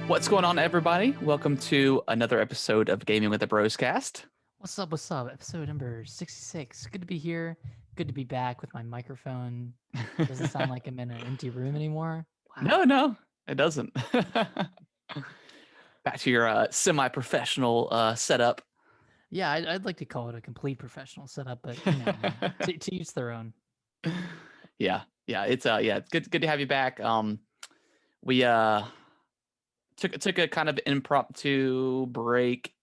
What's going on, everybody? Welcome to another episode of Gaming with the Broscast. What's up? What's up? Episode number 66. Good to be here. Good to be back with my microphone. Doesn't sound like I'm in an empty room anymore. Wow. No, it doesn't. Back to your semi-professional setup. Yeah, I'd like to call it a complete professional setup, but you know, to each their own. Yeah, it's good to have you back. We took a kind of impromptu break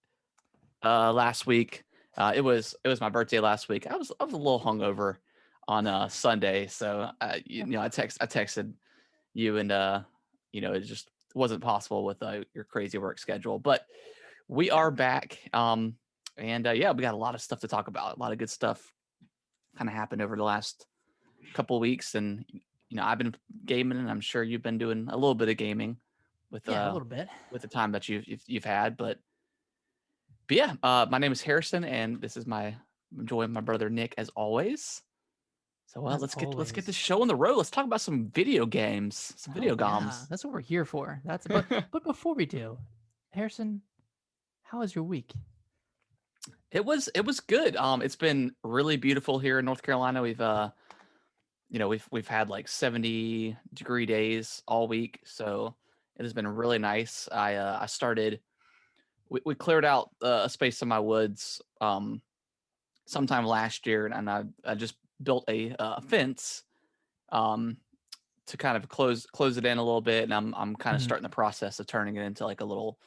last week. It was my birthday last week. I was a little hungover on Sunday, so I texted you, and it just wasn't possible with your crazy work schedule. But we are back, and we got a lot of stuff to talk about. A lot of good stuff kind of happened over the last couple of weeks, and I've been gaming, and I'm sure you've been doing a little bit of gaming with a little bit with the time that you've had. But yeah, my name is Harrison, and this is I'm joined my brother Nick as always. So let's get this show on the road. Let's talk about some video games, some video games. Yeah, that's what we're here for. But before we do, Harrison, how was your week? It was good. It's been really beautiful here in North Carolina. We've had like 70-degree days all week, so it has been really nice. I started. We cleared out a space in my woods sometime last year, and I just built a fence to kind of close it in a little bit, and I'm kind of starting the process of turning it into like a little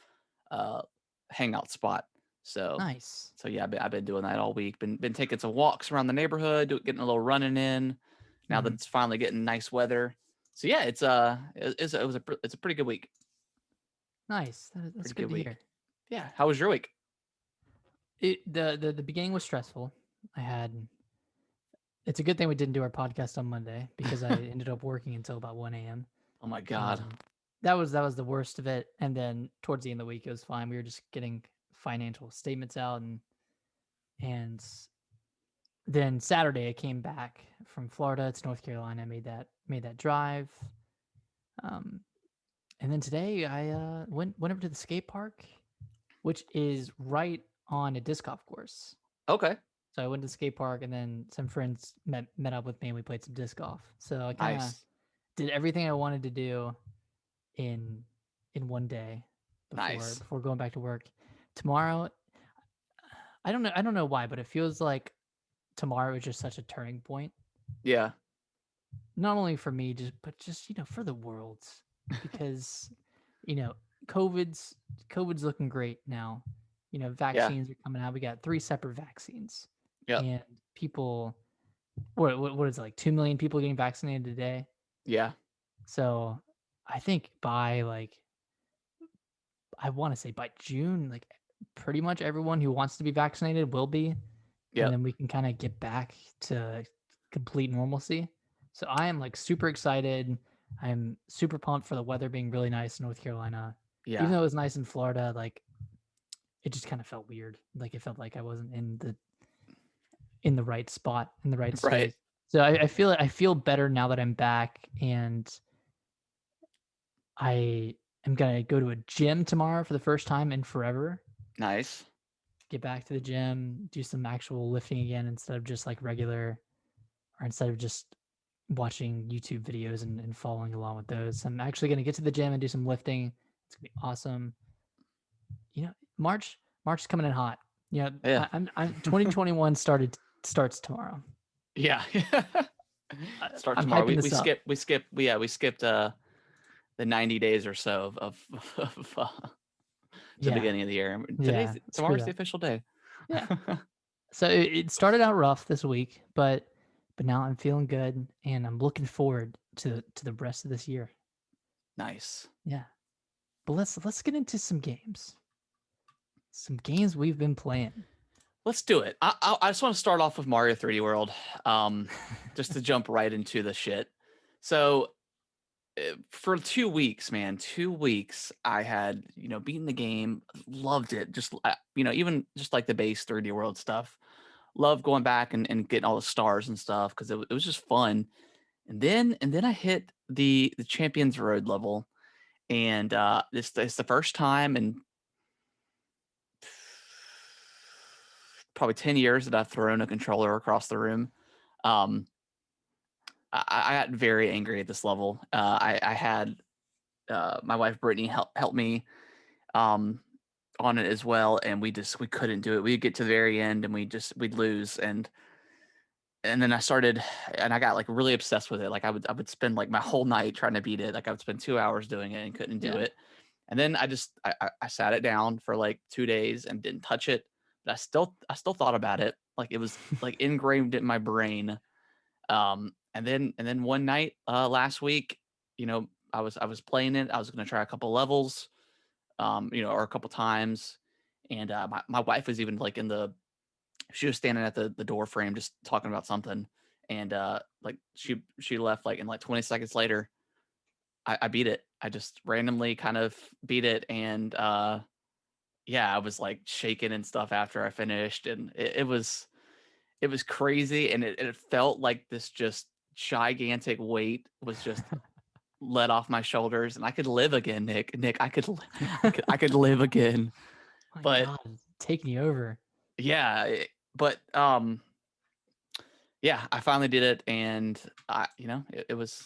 hangout spot. So nice. So yeah, I've been doing that all week. Been taking some walks around the neighborhood, getting a little running in. Now that it's finally getting nice weather. So yeah, it's a pretty good week. Nice. That's good to hear. Yeah. How was your week? The beginning was stressful. It's a good thing we didn't do our podcast on Monday because I ended up working until about 1 a.m. Oh my God. That was the worst of it. And then towards the end of the week, it was fine. We were just getting financial statements out, and then Saturday I came back from Florida to North Carolina. I made that drive. And then today I went over to the skate park, which is right on a disc golf course. Okay. So I went to the skate park, and then some friends met up with me, and we played some disc golf. So I kind of did everything I wanted to do in one day before going back to work. Tomorrow, I don't know why, but it feels like tomorrow is just such a turning point. Yeah. Not only for me, but just for the world, because COVID's looking great now. Vaccines are coming out. We got 3 separate vaccines. Yeah. And people, what is it, like 2 million people getting vaccinated a day? Yeah. So I think by I want to say by June, like pretty much everyone who wants to be vaccinated will be. Yeah. And then we can kind of get back to complete normalcy. So I am like super excited. I'm super pumped for the weather being really nice in North Carolina. Yeah. Even though it was nice in Florida, like it just kind of felt weird. Like it felt like I wasn't in the right spot, in the right space. Right. So I feel better now that I'm back, and I am gonna go to a gym tomorrow for the first time in forever. Nice. Get back to the gym, do some actual lifting again instead of just like regular, or instead of just watching YouTube videos and following along with those. I'm actually gonna get to the gym and do some lifting. It's gonna be awesome. March is coming in hot. Yeah. I'm 2021 starts tomorrow. Yeah. Start tomorrow. We skipped the 90 days or so of the beginning of the year. Tomorrow's the official day. Yeah. So it started out rough this week, but now I'm feeling good, and I'm looking forward to the rest of this year. Nice. Yeah. But let's get into some games. Some games we've been playing. Let's do it. I just want to start off with Mario 3D World, just to jump right into the shit. So for 2 weeks, I had, beaten the game, loved it. Just, even just like the base 3D World stuff. Loved going back and getting all the stars and stuff because it was just fun. And then I hit the Champions Road level, and it's the first time in probably 10 years that I've thrown a controller across the room. Um, I got very angry at this level. I had my wife Brittany help me on it as well, and we couldn't do it. We'd get to the very end and we'd lose, and then I started, and I got like really obsessed with it. Like I would spend like my whole night trying to beat it. Like I would spend 2 hours doing it and couldn't do it. And then I sat it down for like 2 days and didn't touch it. But I still thought about it. Like it was like ingrained in my brain. And then one night last week, I was playing it. I was gonna try a couple levels, or a couple times. And my wife was even like she was standing at the door frame just talking about something. And like she left like in like 20 seconds later. I beat it. I just randomly kind of beat it. And yeah, I was like shaking and stuff after I finished. And it was crazy. And it felt like this just gigantic weight was just let off my shoulders, and I could live again, Nick. I could live again. My But God, it's taking you over. yeah, but yeah, I finally did it, and it's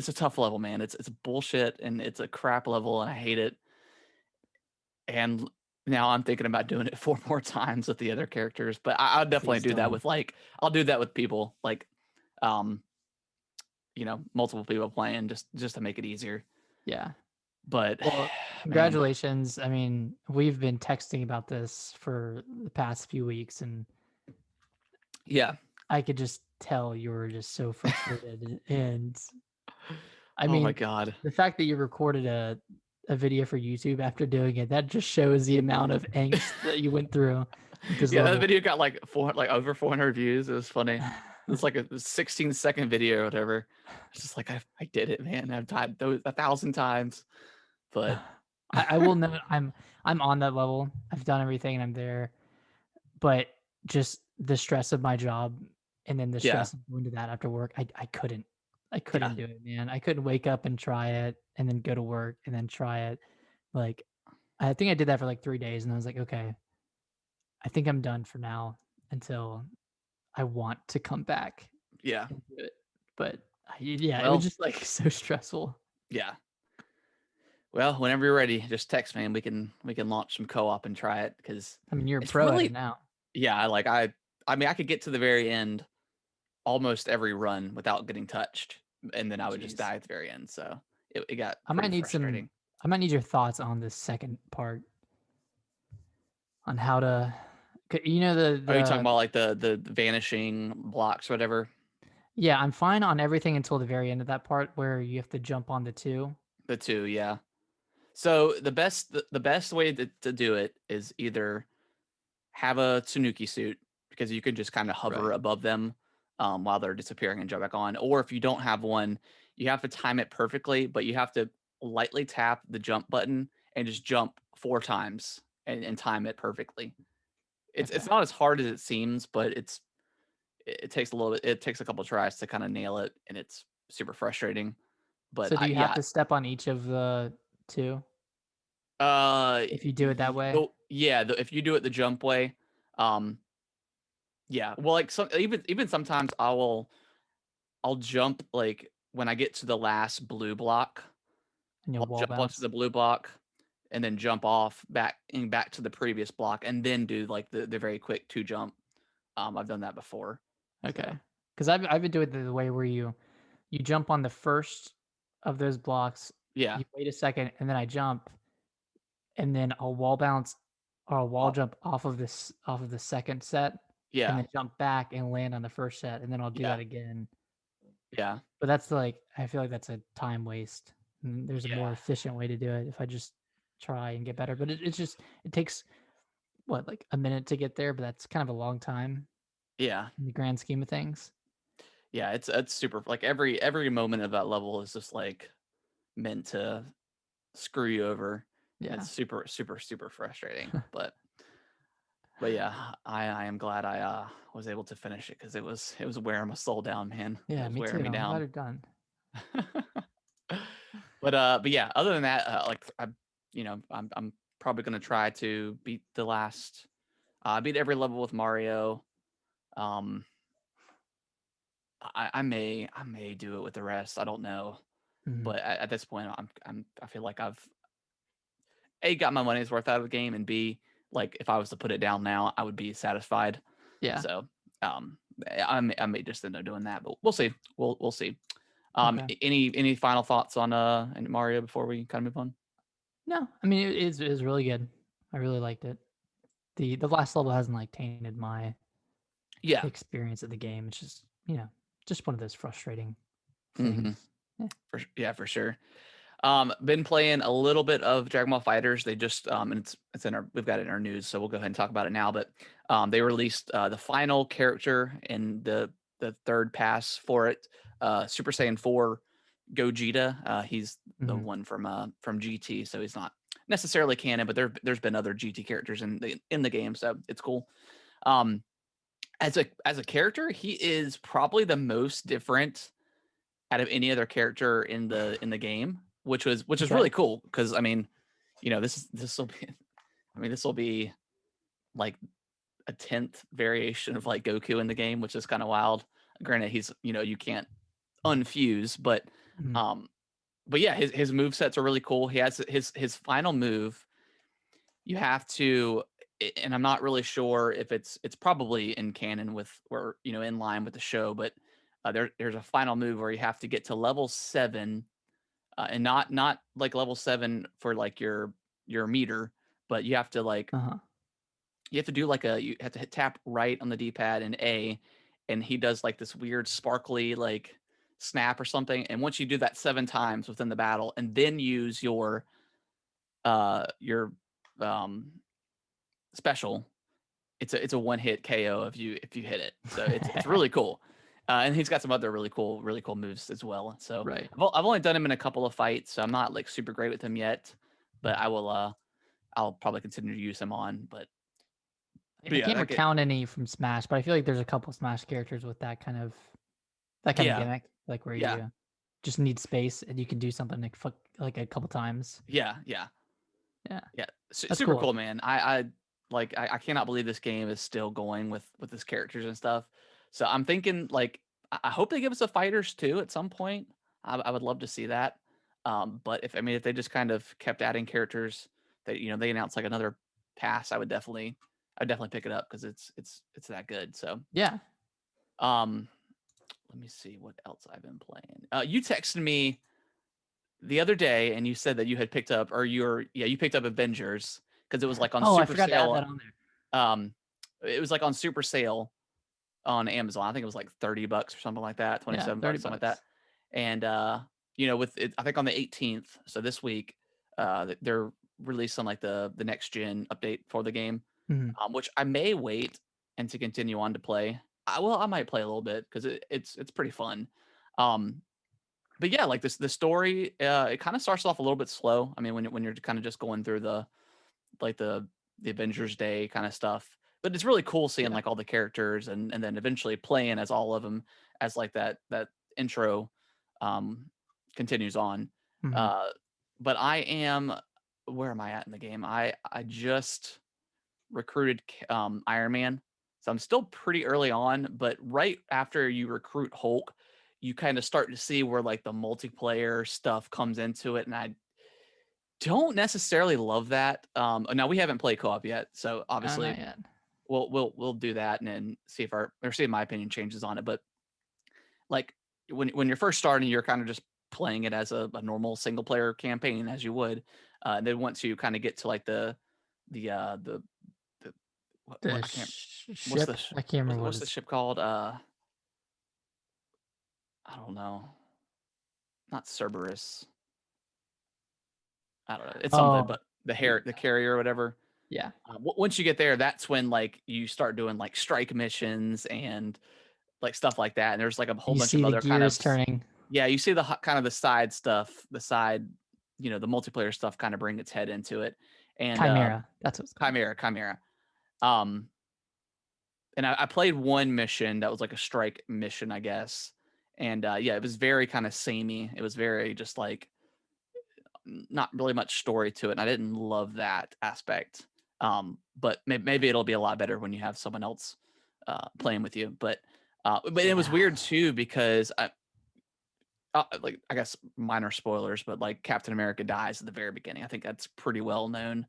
a tough level, man. It's bullshit, and it's a crap level, and I hate it. And now I'm thinking about doing it 4 more times with the other characters, but I'll definitely Please do that don't. with I'll do that with people like, um, multiple people playing just to make it easier. Yeah. But Well, man, congratulations. I mean, we've been texting about this for the past few weeks, and yeah. I could just tell you were just so frustrated. And I Oh my mean, God. the fact that you recorded a video for YouTube after doing it, that just shows the amount of angst that you went through with this Yeah, that level. video got like over 400 views. It was funny. It's like a 16-second video or whatever. It's just like I did it, man. I've tried those 1,000 times, but I will know I'm on that level. I've done everything and I'm there, but just the stress of my job and then the yeah, stress of going to that after work, I couldn't. I yeah, couldn't do it, man. I couldn't wake up and try it and then go to work and then try it. Like I think I did that for like 3 days and I was like, okay, I think I'm done for now until I want to come back yeah. and do it. But yeah, it was Well, just like so stressful. yeah. Well, whenever you're ready, just text me and we can launch some co-op and try it, because I mean, you're a it's pro at it really, now. yeah. Like I mean, I could get to the very end almost every run without getting touched, and then I would just Jeez. die at the very end. So it got I might pretty need some frustrating. I might need your thoughts on this second part on how to you know Are you talking the about like the vanishing blocks or whatever? yeah, I'm fine on everything until the very end of that part where you have to jump on the two. The two, yeah. So the best way to do it is either have a Tsunuki suit, because you can just kind of hover Right. above them while they're disappearing and jump back on. Or if you don't have one, you have to time it perfectly, but you have to lightly tap the jump button and just jump 4 times and time it perfectly. It's Okay. not as hard as it seems, but it takes a little bit. It takes a couple tries to kind of nail it, and it's super frustrating. But So do you have yeah, to step on each of the two Uh, if you do it that way? yeah, if you do it the jump way, um, yeah. Well, like even sometimes I'll jump like when I get to the last blue block, And you'll I'll wall jump onto bounce? the blue block and then jump off back to the previous block and then do like the very quick two jump. I've done that before. Okay. So Because I've been doing it the way where you jump on the first of those blocks, yeah, you wait a second, and then I jump, and then I'll wall bounce or I'll wall I'll, jump off of the second set, and yeah, then jump back and land on the first set, and then I'll do yeah, that again. yeah, But that's like I feel like that's a time waste. And there's a more yeah, efficient way to do it if I just try and get better. But it's just it takes what like a minute to get there, but that's kind of a long time yeah, in the grand scheme of things. yeah. It's super, like every moment of that level is just like meant to screw you over, and Yeah. it's super super super frustrating. But yeah, I am glad I was able to finish it, because it was wearing my soul down, man. It Yeah, was me too. wearing me I'm glad down. you're done. But yeah, other than that, I'm probably gonna try to beat beat every level with Mario. Um, I may do it with the rest. I don't know, Mhm. but at this point, I feel like I've A, got my money's worth out of the game, and B, like if I was to put it down now, I would be satisfied. Yeah. So um, I may just end up doing that, but we'll see. We'll see. Okay. Any final thoughts on Mario before we kind of move on? No, I mean it is really good. I really liked it. The last level hasn't like tainted my Yeah. experience of the game. It's just just one of those frustrating hmm things. Yeah. for sure. Been playing a little bit of Dragonball FighterZ. They just and it's in our we've got it in our news, so we'll go ahead and talk about it now. But they released the final character in the third pass for it. Super Saiyan 4 Gogeta. He's the Mhm. one from GT, so he's not necessarily canon, but there's been other GT characters in the game, so it's cool. Um, as a character, he is probably the most different out of any other character in the game, which is Okay. really cool because I mean, this will be this will be like a 10th variation of like Goku in the game, which is kind of wild. Granted, he's you can't unfuse, Mhm. um but yeah, his move sets are really cool. He has his final move. You have to, and I'm not really sure if it's probably in canon with or in line with the show, but there's a final move where you have to get to level 7, and not like level 7 for like your meter, but you have to like Uh-huh. you have to do like you have to tap right on the D-pad and A, and he does like this weird sparkly like snap or something. And once you do that 7 times within the battle, and then use your um special, it's a one hit KO if you hit it. So it's really cool. And he's got some other really cool moves as well. So Right. I've only done him in a couple of fights, so I'm not like super great with him yet. But I'll probably continue to use him on. But I yeah, can't recount any from Smash, but I feel like there's a couple Smash characters with that kind of yeah, gimmick, like where yeah, you just need space and you can do something like a couple times. yeah. Yeah, Yeah, that's super cool. cool, man. I cannot believe this game is still going with his characters and stuff. So I'm thinking like I hope they give us a fighters too at some point. I would love to see that. But if they just kind of kept adding characters that they announced like another pass, I'd definitely pick it up because it's that good. So Yeah. um, let me see what else I've been playing. You texted me the other day and you said that you had picked up or you picked up Avengers because it was like on Oh, I super forgot to add sale. that on there. Um, it was like on super sale on Amazon. I think it was like $30 or something like that, Yeah, 27 bucks, something like that. $30. And with it, I think on the 18th, so this week, they're releasing like the next gen update for the game, Mhm. which I may wait and to continue on to play. I might play a little bit because it's pretty fun. Um, but yeah, like the story, it kind of starts off a little bit slow. I mean, when you're kind of just going through like the Avengers Day kind of stuff, but it's really cool seeing Yeah. like all the characters and then eventually playing as all of them as like that intro um continues on. Mhm. Uh, but where am I at in the game? I just recruited Iron Man. So I'm still pretty early on, but right after you recruit Hulk, you kind of start to see where like the multiplayer stuff comes into it, and I don't necessarily love that. Now we haven't played co-op yet, so No, not obviously yet. we'll do that and then see if my opinion changes on it. But like when you're first starting, you're kind of just playing it as a normal single player campaign as you would, and then once you kind of get to like the what The I can't what's ship, I can't remember what what's the it's. ship called? I don't know, not Cerberus. I don't know. It's something, Oh, but the carrier or whatever. yeah. Once you get there, that's when like you start doing like strike missions and like stuff like that. And there's like a whole You bunch see of the other kind gears of turning. yeah, you see the kind of the side stuff, the multiplayer stuff kind of bring its head into it. And Chimera. That's what it's called. Chimera. Um, and I played one mission that was like a strike mission, I guess. And yeah, it was very kind of samey. It was very just like not really much story to it, and I didn't love that aspect. But maybe it'll be a lot better when you have someone else playing with you. But it was weird too because like I guess minor spoilers, but like Captain America dies at the very beginning. I think that's pretty well known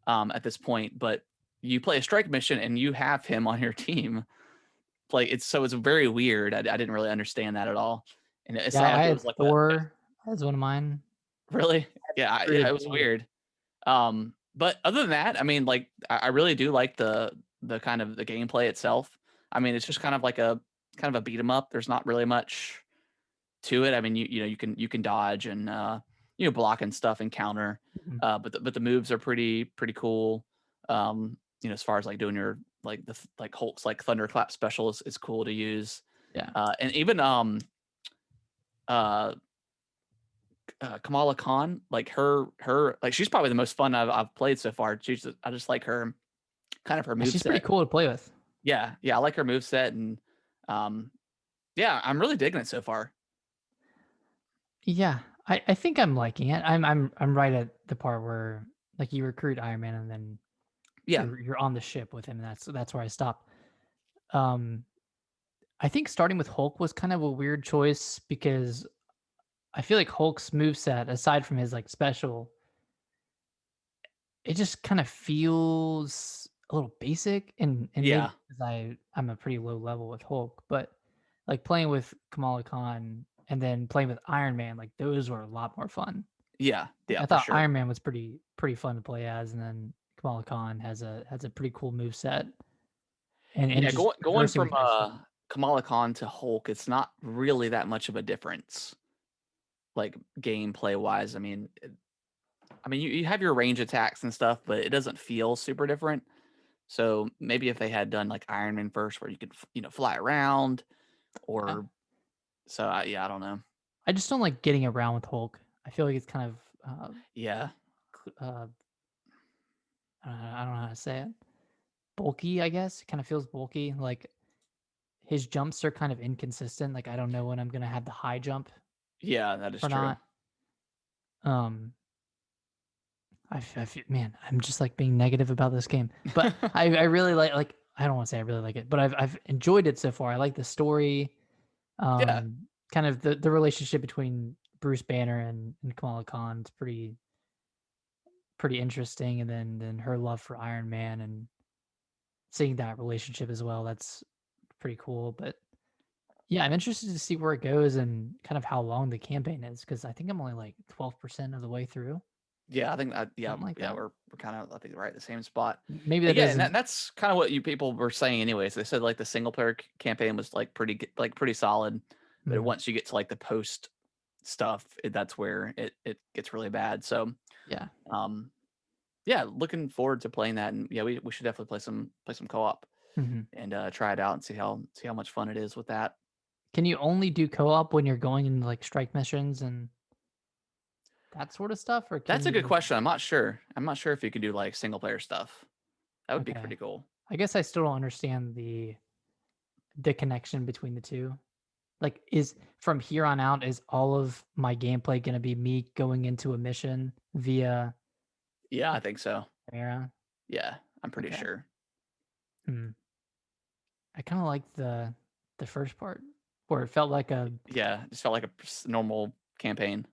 at this point. But you play a strike mission and you have him on your team. Like it's very weird. I didn't really understand that at all, and it's not I like it had was like Thor as one of mine. really, yeah, it was weird. But other than that, I mean, like I really do like the kind of the gameplay itself. I mean, it's just kind of like a beat 'em up. There's not really much to it. I mean, you can dodge and block and stuff and counter. Mhm. But the moves are pretty cool. As far as like doing your like Hulk's like thunderclap special is cool to use. Yeah. And even uh Kamala Khan, like her like she's probably the most fun I've played so far. I just like her kind of her move She's set. pretty cool to play with. Yeah, I like her move set and yeah, I'm really digging it so far. Yeah, I think I'm liking it. I'm right at the part where like you recruit Iron Man and then Yeah. you're on the ship with him. And that's where I stopped. Um, I think starting with Hulk was kind of a weird choice because I feel like Hulk's moveset, aside from his like special, it just kind of feels a little basic and maybe Yeah. because I'm a pretty low level with Hulk, but like playing with Kamala Khan and then playing with Iron Man, like those were a lot more fun. Yeah. Like, Yeah, I for thought sure. Iron Man was pretty fun to play as, and then Kamala Khan has a pretty cool move set. And Yeah, just going versing from with your stuff. Kamala Khan to Hulk, it's not really that much of a difference, like gameplay wise. I mean, you have your range attacks and stuff, but it doesn't feel super different. So maybe if they had done like Iron Man first, where you could fly around, Yeah. or I don't know. I just don't like getting around with Hulk. I feel like it's kind of Yeah, uh I don't know how to say it. Bulky, I guess. It kind of feels bulky. Like his jumps are kind of inconsistent. Like I don't know when I'm gonna have the high jump yeah, that is or true. not. Um, I feel, man, I'm just like being negative about this game, but I really like I don't want to say I really like it, but I've enjoyed it so far. I like the story, Yeah, kind of the relationship between Bruce Banner and Kamala Khan is pretty interesting, and then her love for Iron Man and seeing that relationship as well. That's pretty cool, but yeah, I'm interested to see where it goes and kind of how long the campaign is because I think I'm only like 12% of the way through, yeah, I think something like that. we're kind of I think right at the same spot. Maybe that Yeah, and doesn't. that's kind of what you people were saying anyways. They said like the single player campaign was like pretty solid, but Mhm. once you get to like the post stuff, that's where it gets really bad. So, Yeah. um, yeah, looking forward to playing that, and yeah, we should definitely play some co-op Mhm. and try it out and see how much fun it is with that. Can you only do co-op when you're going into like strike missions and that sort of stuff, or can That's a good you? question. I'm not sure. I'm not sure if you can do like single player stuff. That would be Okay, pretty cool. I guess I still don't understand the connection between the two. Like, is from here on out, is all of my gameplay gonna be me going into a mission via Yeah, I think so. Era? Yeah, I'm pretty Okay. sure. Hmm. I kind of like the first part where it felt like a Yeah, just felt like a normal campaign.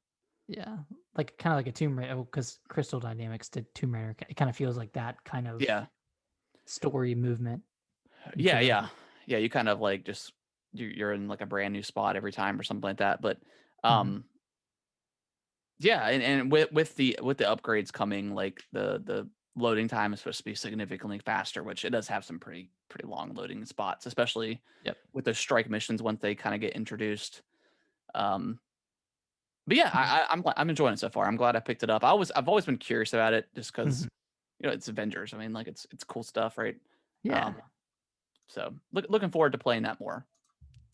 yeah, like kind of like a Tomb Raider because Crystal Dynamics did Tomb Raider. It kind of feels like that kind of Yeah, story movement. yeah, To yeah, yeah. You kind of like just you're in like a brand new spot every time or something like that. But Mhm. um, yeah, and with the upgrades coming, like the loading time is supposed to be significantly faster, which it does have some pretty long loading spots, especially Yep. with those strike missions once they kind of get introduced. Um, but yeah, Mhm. I'm enjoying it so far. I'm glad I picked it up. I've always been curious about it just because Mhm. it's Avengers. I mean, like it's cool stuff, right? Yeah. Um, so looking forward to playing that more.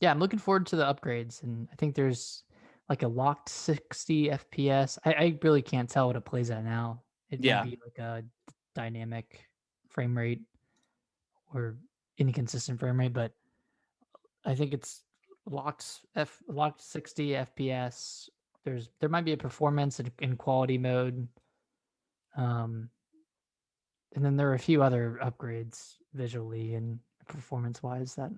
Yeah, I'm looking forward to the upgrades, and I think there's like a locked 60 FPS. I really can't tell what it plays at now. It might Yeah, be like a dynamic frame rate or inconsistent frame rate, but I think it's locked 60 FPS there might be a performance and quality mode. And then there are a few other upgrades visually and performance wise that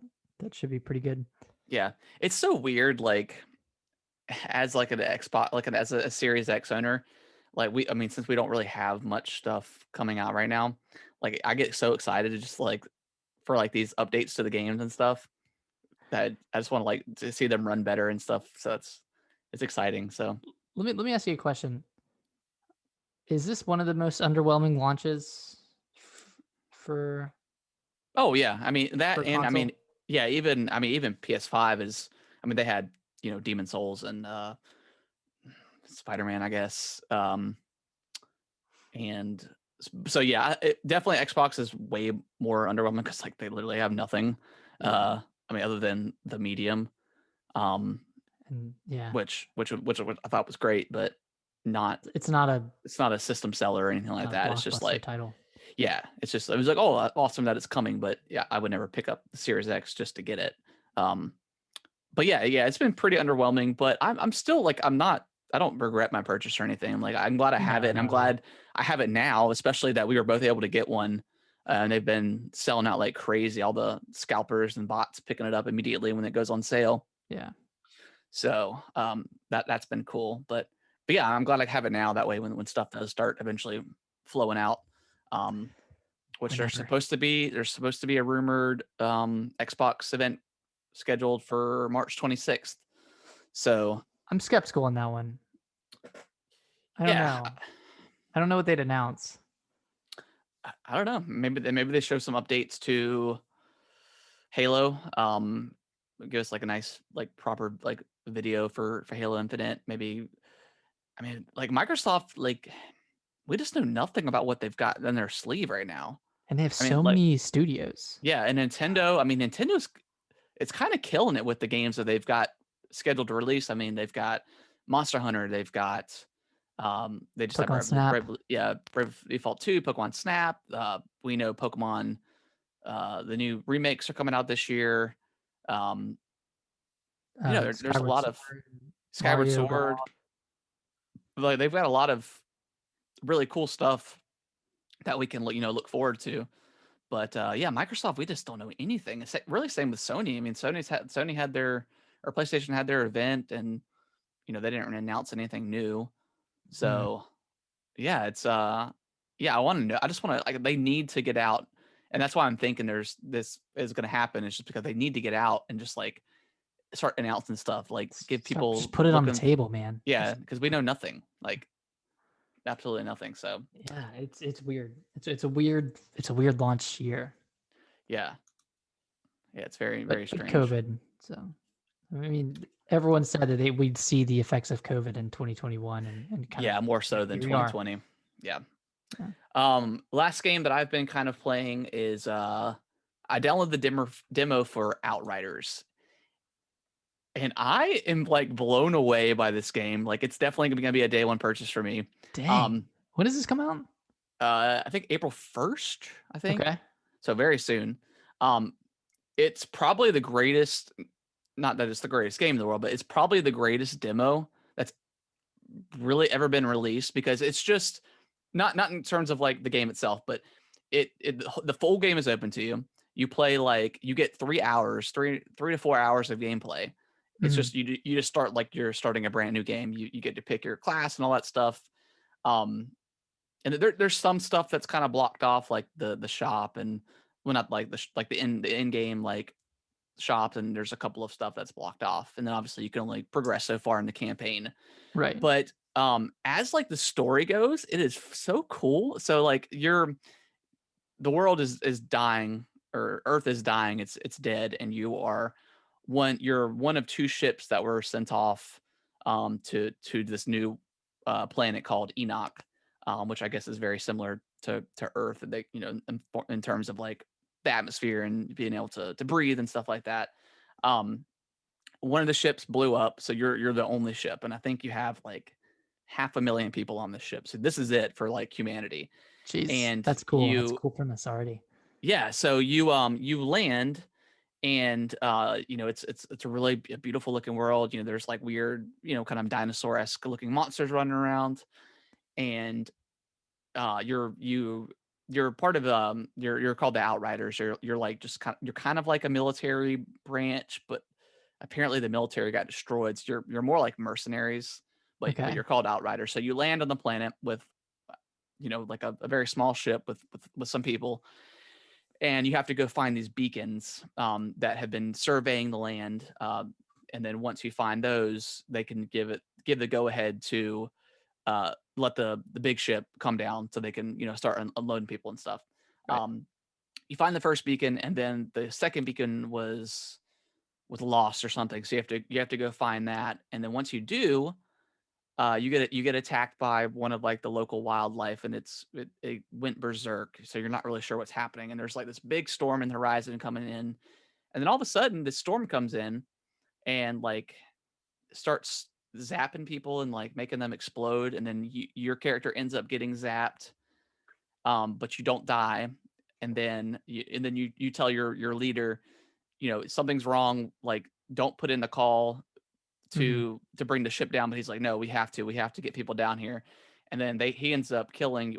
should be pretty good. Yeah, it's so weird. Like as like an Xbox, like as a Series X owner, like I mean, since we don't really have much stuff coming out right now, like I get so excited to just like for like these updates to the games and stuff that I just want to like to see them run better and stuff. So it's exciting. So Let me ask you a question. Is this one of the most underwhelming launches for? Oh yeah, I mean that, for and I mean console? yeah, even PS5 is. I mean they had Demon Souls and Spider-Man, I guess, and so yeah, definitely Xbox is way more underwhelming because like they literally have nothing. Yeah. I mean other than the medium, And yeah, which I thought was great, but not it's not a system seller or anything like a that. It's just blockbuster like title. yeah, it's just it was like, oh, awesome that it's coming, but yeah, I would never pick up the Series X just to get it. But yeah, it's been pretty underwhelming. But I'm still like I don't regret my purchase or anything. Like I'm glad I have it, and I'm glad I have it now, especially that we were both able to get one. And they've been selling out like crazy. All the scalpers and bots picking it up immediately when it goes on sale. Yeah. So that's been cool. But yeah, I'm glad I have it now. That way, when stuff does start eventually flowing out, which there's supposed to be a rumored Xbox event scheduled for March 26th. So I'm skeptical on that one. I don't know. I don't know what they'd announce. I don't know. Maybe they show some updates to Halo. Give us like a nice like proper like video for Halo Infinite. Maybe I mean like Microsoft, like we just know nothing about what they've got in their sleeve right now. And they have I mean, so many studios. Yeah, and Nintendo. I mean, Nintendo's it's kind of killing it with the games that they've got scheduled to release. I mean, they've got Monster Hunter. They've got they just Pokemon have Snap. Brave Default 2, Pokemon Snap. We know Pokemon. The new remakes are coming out this year. There's a lot of Skyward Mario Sword. Like they've got a lot of really cool stuff that we can look forward to. But yeah, Microsoft, we just don't know anything. It's really same with Sony. I mean, Sony had their or PlayStation had their event, and they didn't announce anything new. So yeah, it's yeah, I want to know. I just want to like they need to get out, and that's why I'm thinking this is going to happen. It's just because they need to get out and just like start announcing stuff, like give people just put it on the table, man. Yeah, because we know nothing, like absolutely nothing. So yeah, it's weird. It's a weird launch year. Yeah, it's very very strange. COVID. So I mean, everyone said that we'd see the effects of COVID in 2021, and kind of more so than 2020. Yeah. Last game that I've been kind of playing is I downloaded the demo for Outriders, and I am like blown away by this game. Like it's definitely gonna be a day one purchase for me. Dang. When does this come out? I think April 1st. I think. Okay. So very soon. It's probably the greatest. Not that it's the greatest game in the world, but it's probably the greatest demo that's really ever been released, because it's just not in terms of like the game itself, but the full game is open to you. You play like you get 3 hours, 3 to 4 hours of gameplay. It's just you just start like you're starting a brand new game. You get to pick your class and all that stuff. And there's some stuff that's kind of blocked off, like the shop, and well, not like the in game like shops, and there's a couple of stuff that's blocked off, and then obviously you can only progress so far in the campaign. Right. But as like the story goes, it is so cool. So like the world is dying, or Earth is dying. It's dead, and you're one of 2 ships that were sent off to this new planet called Enoch, which I guess is very similar to Earth. They in terms of like the atmosphere and being able to breathe and stuff like that. One of the ships blew up, so you're the only ship, and I think you have like 500,000 people on this ship. So this is it for like humanity. Jeez, And that's cool. That's a cool premise already. Yeah, so you land, and it's a really beautiful looking world. There's like weird, kind of dinosaur-esque looking monsters running around, and you're part of you're called the Outriders. You're like you're kind of like a military branch, but apparently the military got destroyed. So you're more like mercenaries, but you're called Outriders. So you land on the planet with like a very small ship with some people, and you have to go find these beacons that have been surveying the land. And then once you find those, they can give the go ahead to let the big ship come down so they can start unloading people and stuff. Right. You find the first beacon, and then the second beacon was lost or something. So you have to go find that, and then once you do, you get attacked by one of like the local wildlife, and it went berserk. So you're not really sure what's happening, and there's like this big storm in the horizon coming in, and then all of a sudden this storm comes in and like starts zapping people and like making them explode, and then your character ends up getting zapped, but you don't die, and then you tell your leader, something's wrong, like don't put in the call Mm-hmm. to bring the ship down, but he's like, no, we have to get people down here, and then he ends up killing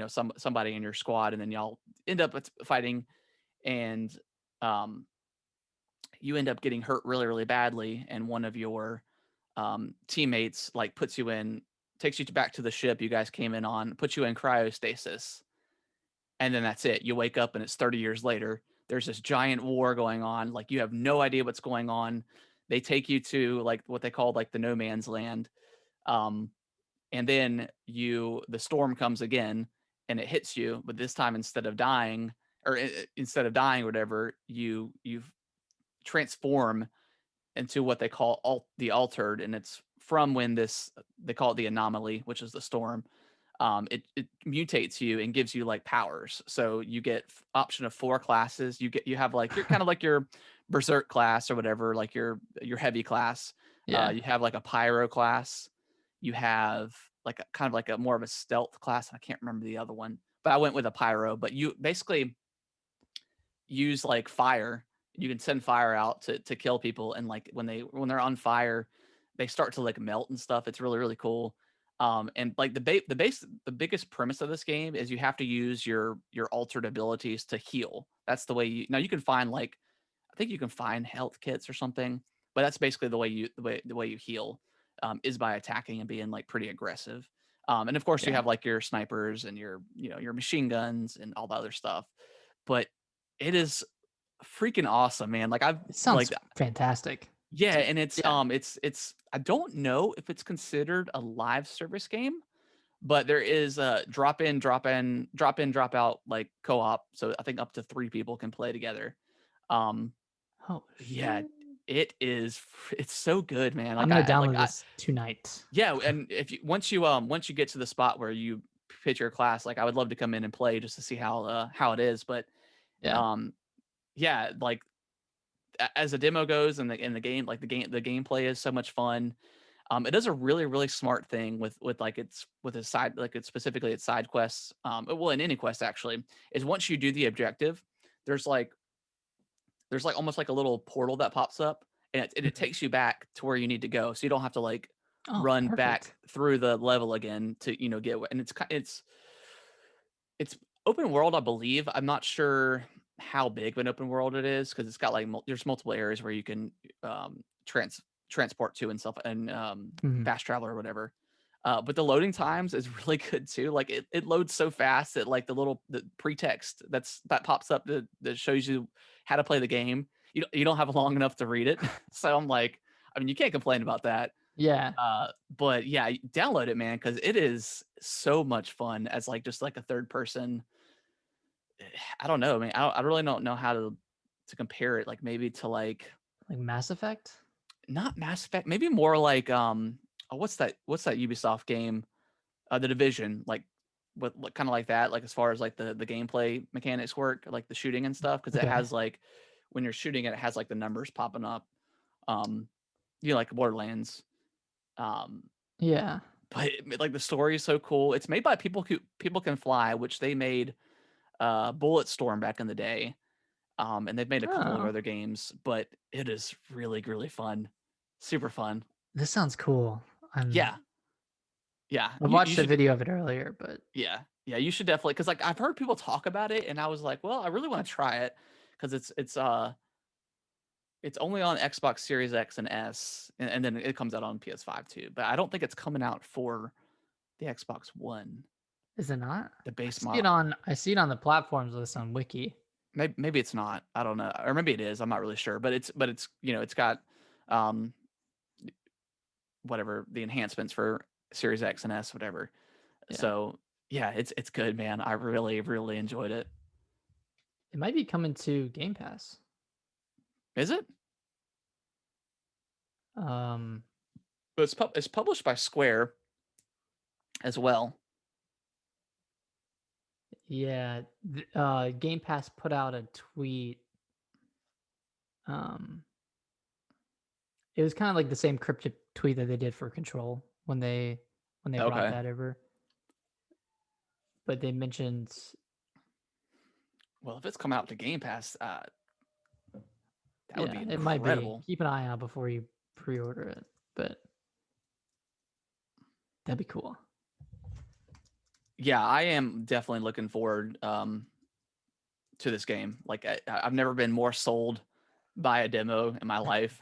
somebody in your squad, and then y'all end up fighting, and um you end up getting hurt really, really badly, and one of your teammates like takes you back to the ship you guys came in on, puts you in cryostasis, and then that's it. You wake up and it's 30 years later. There's this giant war going on. Like you have no idea what's going on. They take you to like what they call like the no man's land. Um, and then the storm comes again and it hits you, but this time instead of dying or whatever, you transform into what they call the altered, and it's from when they call it the anomaly, which is the storm. It mutates you and gives you like powers. So you get option of 4 classes. You have like you're kind of like your berserk class or whatever, like your heavy class. Yeah. You have like a pyro class. You have like kind of like a more of a stealth class. I can't remember the other one, but I went with a pyro. But you basically use like fire. You can send fire out to kill people, and like when they're on fire, they start to like melt and stuff. It's really, really cool. And like the biggest premise of this game is you have to use your altered abilities to heal. That's the way you can find like, I think you can find health kits or something, but that's basically the way you heal, is by attacking and being like pretty aggressive. And of course you Yeah. have like your snipers and your machine guns and all the other stuff, but it is freaking awesome, man. Like I've It sounds like fantastic. yeah, and Yeah. it's I don't know if it's considered a live service game, but there is a drop out like co-op. So I think up to 3 people can play together. Um Oh yeah, shit. it's so good, man. I'm Like gonna I download this tonight. yeah, and if you once you get to the spot where you pitch your class, like I would love to come in and play just to see how it is, but Yeah. um yeah, like as the demo goes and the game, like the gameplay is so much fun. It does a really, really smart thing with like its side, like it's specifically its side quests. Well, in any quest actually, is once you do the objective, there's like almost like a little portal that pops up, and it Mhm. takes you back to where you need to go, so you don't have to like Oh, run back perfect. through the level again to get. And it's open world, I believe. I'm not sure how big of an open world it is because it's got like there's multiple areas where you can um, transport to and stuff, and Mhm. fast travel or whatever. But the loading times is really good too. Like it loads so fast that like the pretext that pops up that shows you how to play the game. You don't have long enough to read it. So I'm like, I mean, you can't complain about that. Yeah. But yeah, download it, man, because it is so much fun as like just like a third person. I don't know, man. I really don't know how to compare it. Like maybe to like Like Mass Effect? not Mass Effect, maybe more like oh, what's that Ubisoft game? The Division, like with kind of like that, like as far as like the gameplay mechanics work, like the shooting and stuff, because it Okay. has like when you're shooting it, it has like the numbers popping up. Um, like Borderlands. Um, Yeah. but like the story is so cool. It's made by people Can Fly, which they made Bulletstorm back in the day. And they've made a couple of Oh, other games, but it is really, really fun. Super fun. this sounds cool. Yeah. Yeah. I You watched a should, video of it earlier, but yeah. Yeah. You should definitely, because like I've heard people talk about it and I was like, well, I really want to try it because it's only on Xbox Series X and S, and then it comes out on PS5 too. But I don't think it's coming out for the Xbox One, is it not? the I base see it model. on the platforms list on Wiki. Maybe it's not. I don't know, or maybe it is. I'm not really sure. But it's it's got um whatever the enhancements for Series X and S, whatever. Yeah. So yeah, it's good, man. I really really enjoyed it. It might be coming to Game Pass. Is it? Um, But it's published by Square as well. yeah. Game Pass put out a tweet. Um, it was kind of like the same cryptic tweet that they did for Control when they brought Okay. that over. But they mentioned, Well, if it's come out to Game Pass, that would be it might be. incredible. Keep an eye out before you pre-order it, but that'd be cool. Yeah, I am definitely looking forward to this game. Like I've never been more sold by a demo in my life.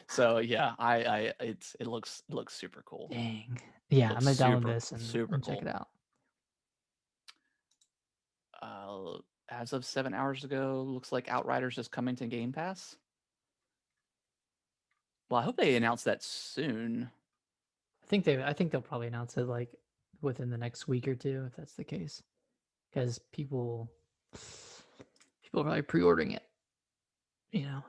So yeah, it looks super cool. Dang. Yeah, I'm gonna download this and super check it out. As of 7 hours ago, looks like Outriders is coming to Game Pass. Well, I hope they announce that soon. I think they'll probably announce it like within the next week or two if that's the case, because people are probably pre-ordering it. You know.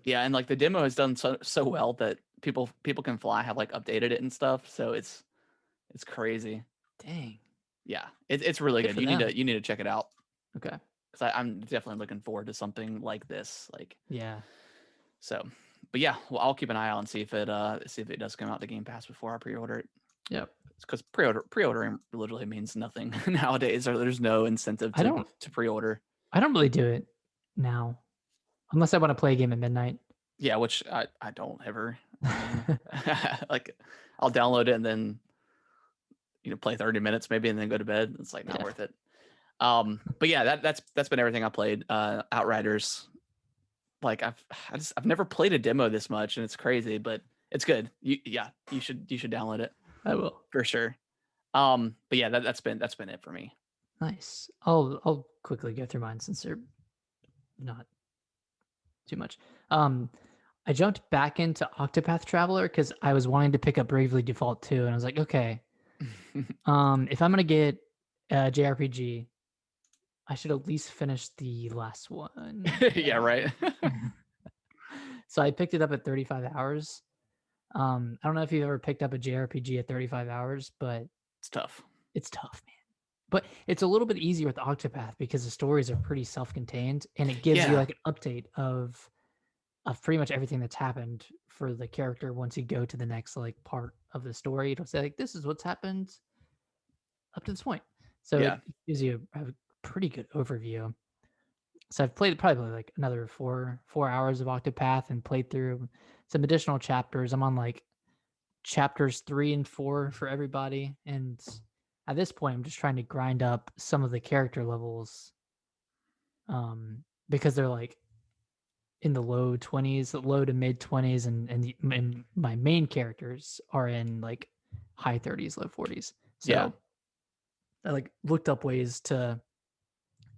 Yeah, and like the demo has done so well that people can fly have like updated it and stuff. So it's crazy. Dang. Yeah, it's really good. You need to check it out. Okay. Because I'm definitely looking forward to something like this. Like yeah. So, but yeah, well, I'll keep an eye out and see if it does come out to Game Pass before I pre-order it. Yep. Because pre-ordering literally means nothing nowadays. Or there's no incentive to pre-order. I don't really do it now, unless I want to play a game at midnight. Yeah, which I don't ever. Like I'll download it and then play 30 minutes maybe and then go to bed. It's like not worth it. But yeah, that's been everything I played. Outriders. Like I've never played a demo this much, and it's crazy, but it's good. You should download it. I will for sure. But yeah, that's been it for me. Nice. I'll quickly go through mine since they're not too much. I jumped back into Octopath Traveler because I was wanting to pick up Bravely Default 2, and I was like, okay, if I'm gonna get a JRPG, I should at least finish the last one. Yeah, right. So I picked it up at 35 hours. I don't know if you've ever picked up a JRPG at 35 hours, but it's tough. It's tough, man. But it's a little bit easier with Octopath because the stories are pretty self-contained, and it gives you like an update of pretty much everything that's happened for the character once you go to the next like part of the story. It'll say like, this is what's happened up to this point. So it gives you a pretty good overview. So I've played probably like another four hours of Octopath and played through some additional chapters. I'm on like chapters 3 and 4 for everybody, and at this point I'm just trying to grind up some of the character levels because they're like in the low 20s, low to mid 20s, and my main characters are in like high 30s, low 40s. So I like looked up ways to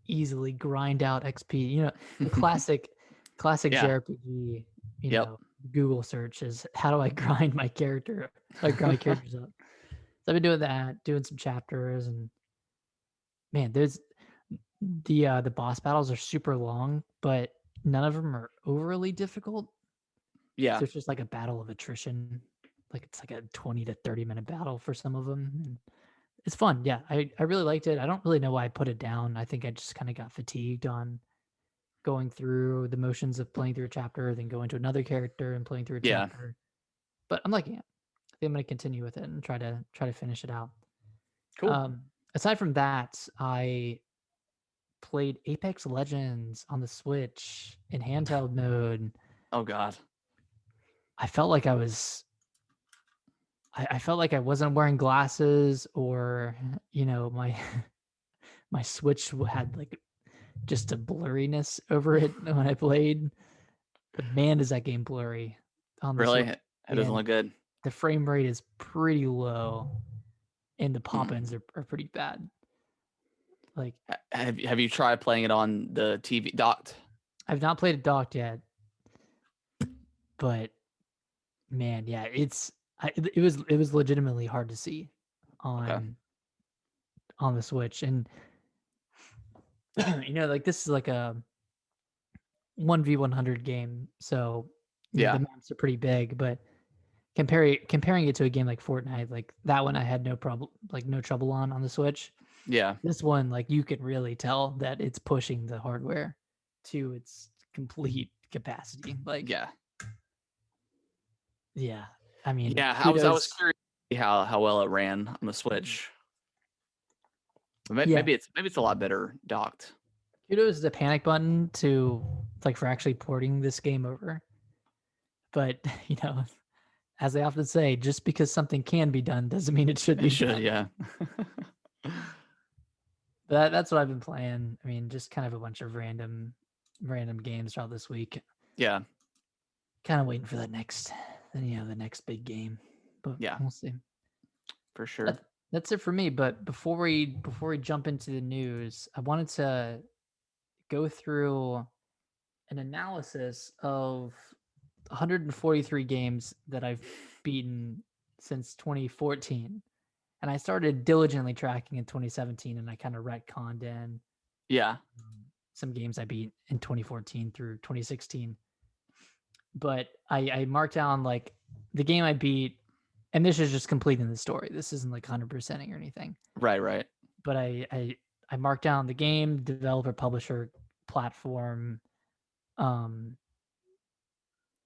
easily grind out XP. The classic JRPG, know, Google search is how do I grind my character, grind my characters up. So I've been doing that, doing some chapters, and man, there's the boss battles are super long, but none of them are overly difficult. Yeah. So it's just like a battle of attrition. Like it's like a 20 to 30-minute battle for some of them. And it's fun. Yeah, I really liked it. I don't really know why I put it down. I think I just kind of got fatigued on going through the motions of playing through a chapter, then going to another character and playing through a chapter. But I'm liking it. I think I'm gonna continue with it and try to finish it out. Cool. Aside from that, I played Apex Legends on the Switch in handheld mode. Oh God. I felt like I felt like I wasn't wearing glasses, or my my Switch had like just a blurriness over it when I played. But man, is that game blurry on the Really? Switch. It doesn't And look good. the frame rate is pretty low, and the Hmm. pop-ins are pretty bad. Like, Have you tried playing it on the TV docked? I've not played it docked yet, but man, yeah, it was legitimately hard to see Okay. on the Switch. And like this is like a 1v100 game, so Yeah. the maps are pretty big. But comparing it to a game like Fortnite, like that one I had no trouble on the Switch. Yeah. This one, like, you can really tell that it's pushing the hardware to its complete capacity. Like, Yeah. yeah, I mean, Yeah. I was kudos. curious to see how well it ran on the Switch. Yeah, Maybe it's a lot better docked. kudos to Panic Button for actually porting this game over. But as I often say, just because something can be done doesn't mean it should be It should, done. yeah. That's what I've been playing. I mean, just kind of a bunch of random games throughout this week. Yeah. Kind of waiting for the next big game. But Yeah. we'll see. For sure. That's it for me. But before we jump into the news, I wanted to go through an analysis of 143 games that I've beaten since 2014. And I started diligently tracking in 2017, and I kind of retconned in Yeah. some games I beat in 2014 through 2016. But I marked down like the game I beat, and this is just completing the story. This isn't like 100%ing or anything. Right. But I marked down the game, developer, publisher, platform,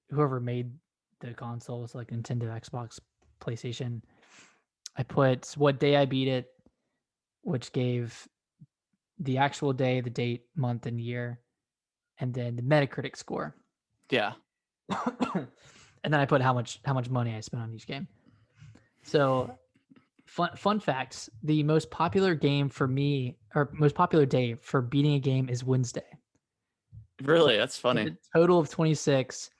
whoever made the consoles, like Nintendo, Xbox, PlayStation. I put what day I beat it, which gave the actual day, the date, month, and year, and then the Metacritic score. Yeah. And then I put how much money I spent on each game. So fun facts, the most popular game for me, or most popular day for beating a game, is Wednesday. Really? That's funny. A total of 26.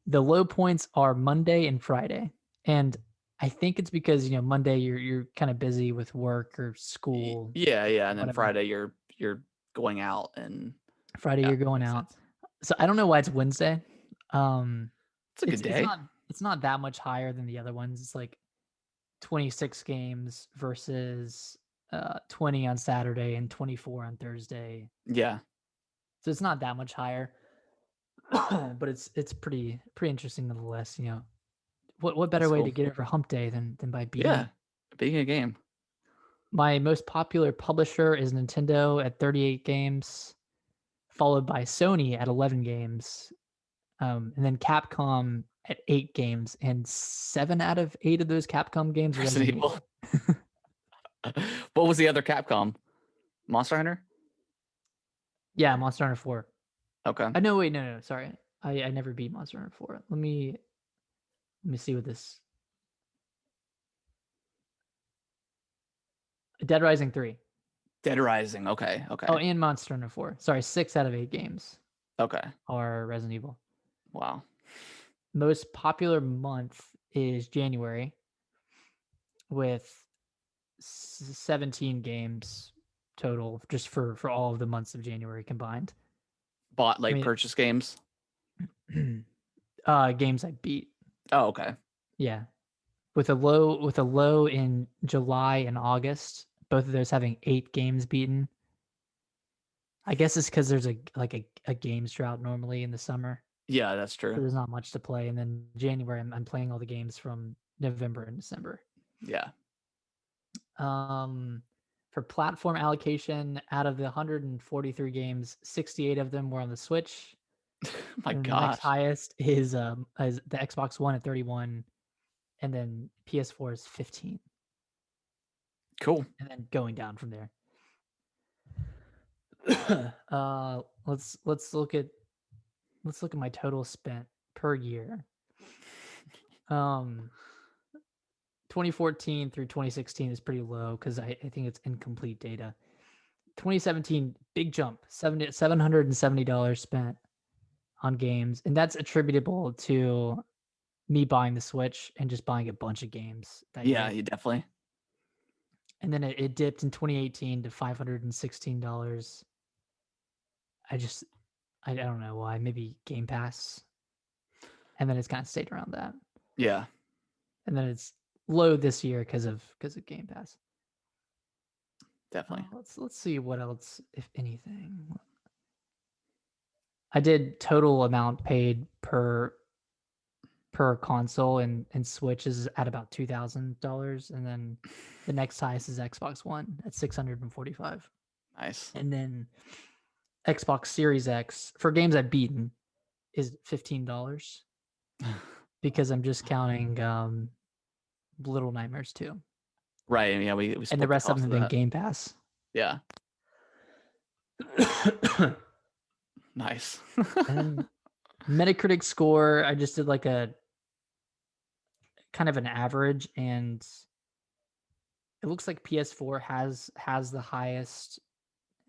The low points are Monday and Friday. And I think it's because, Monday you're kind of busy with work or school. Yeah, and then whatever. Friday you're going out, and Friday you're going out. sense. So I don't know why it's Wednesday. It's a good day. It's not that much higher than the other ones. It's like 26 games versus 20 on Saturday and 24 on Thursday. Yeah. So it's not that much higher. But it's pretty interesting nonetheless. What better way to get over hump day than by beating a game. My most popular publisher is Nintendo at 38 games, followed by Sony at 11 games, and then Capcom at 8 games, and 7 out of 8 of those Capcom games are Resident Evil. What was the other Capcom? Monster Hunter? Yeah, Monster Hunter 4. Okay. No, sorry. I never beat Monster Hunter 4. Let me see what this. Dead Rising 3. Dead Rising. Okay. Oh, and Monster Hunter 4. Sorry, 6 out of 8 games. Okay. Are Resident Evil. Wow. Most popular month is January, with 17 games total, just for all of the months of January combined. Bought purchase games? Games I beat. Oh, okay. Yeah. With a low in July and August, both of those having 8 games beaten. I guess it's because there's a games drought normally in the summer. Yeah, that's true. So there's not much to play, and then January I'm playing all the games from November and December. Yeah. For platform allocation, out of the 143 games, 68 of them were on the Switch. My and gosh. The next highest is the Xbox One at 31, and then PS4 is 15. Cool. And then going down from there. Let's look at my total spent per year. 2014 through 2016 is pretty low because I think it's incomplete data. 2017, big jump, $770 spent on games, and that's attributable to me buying the Switch and just buying a bunch of games that Yeah, year. you definitely. And then it dipped in 2018 to $516. I don't know why. Maybe Gamepass, and then it's kind of stayed around that. Yeah. And then it's low this year because of Gamepass. Definitely. Let's see what else, if anything. I did total amount paid per console, and Switch is at about $2,000, and then the next highest is Xbox One at $645. Nice. And then Xbox Series X for games I've beaten is $15 because I'm just counting Little Nightmares 2. Right. Yeah, we and the rest of them have been Game Pass. Yeah. Nice. And Metacritic score, I just did like a kind of an average, and it looks like PS4 has the highest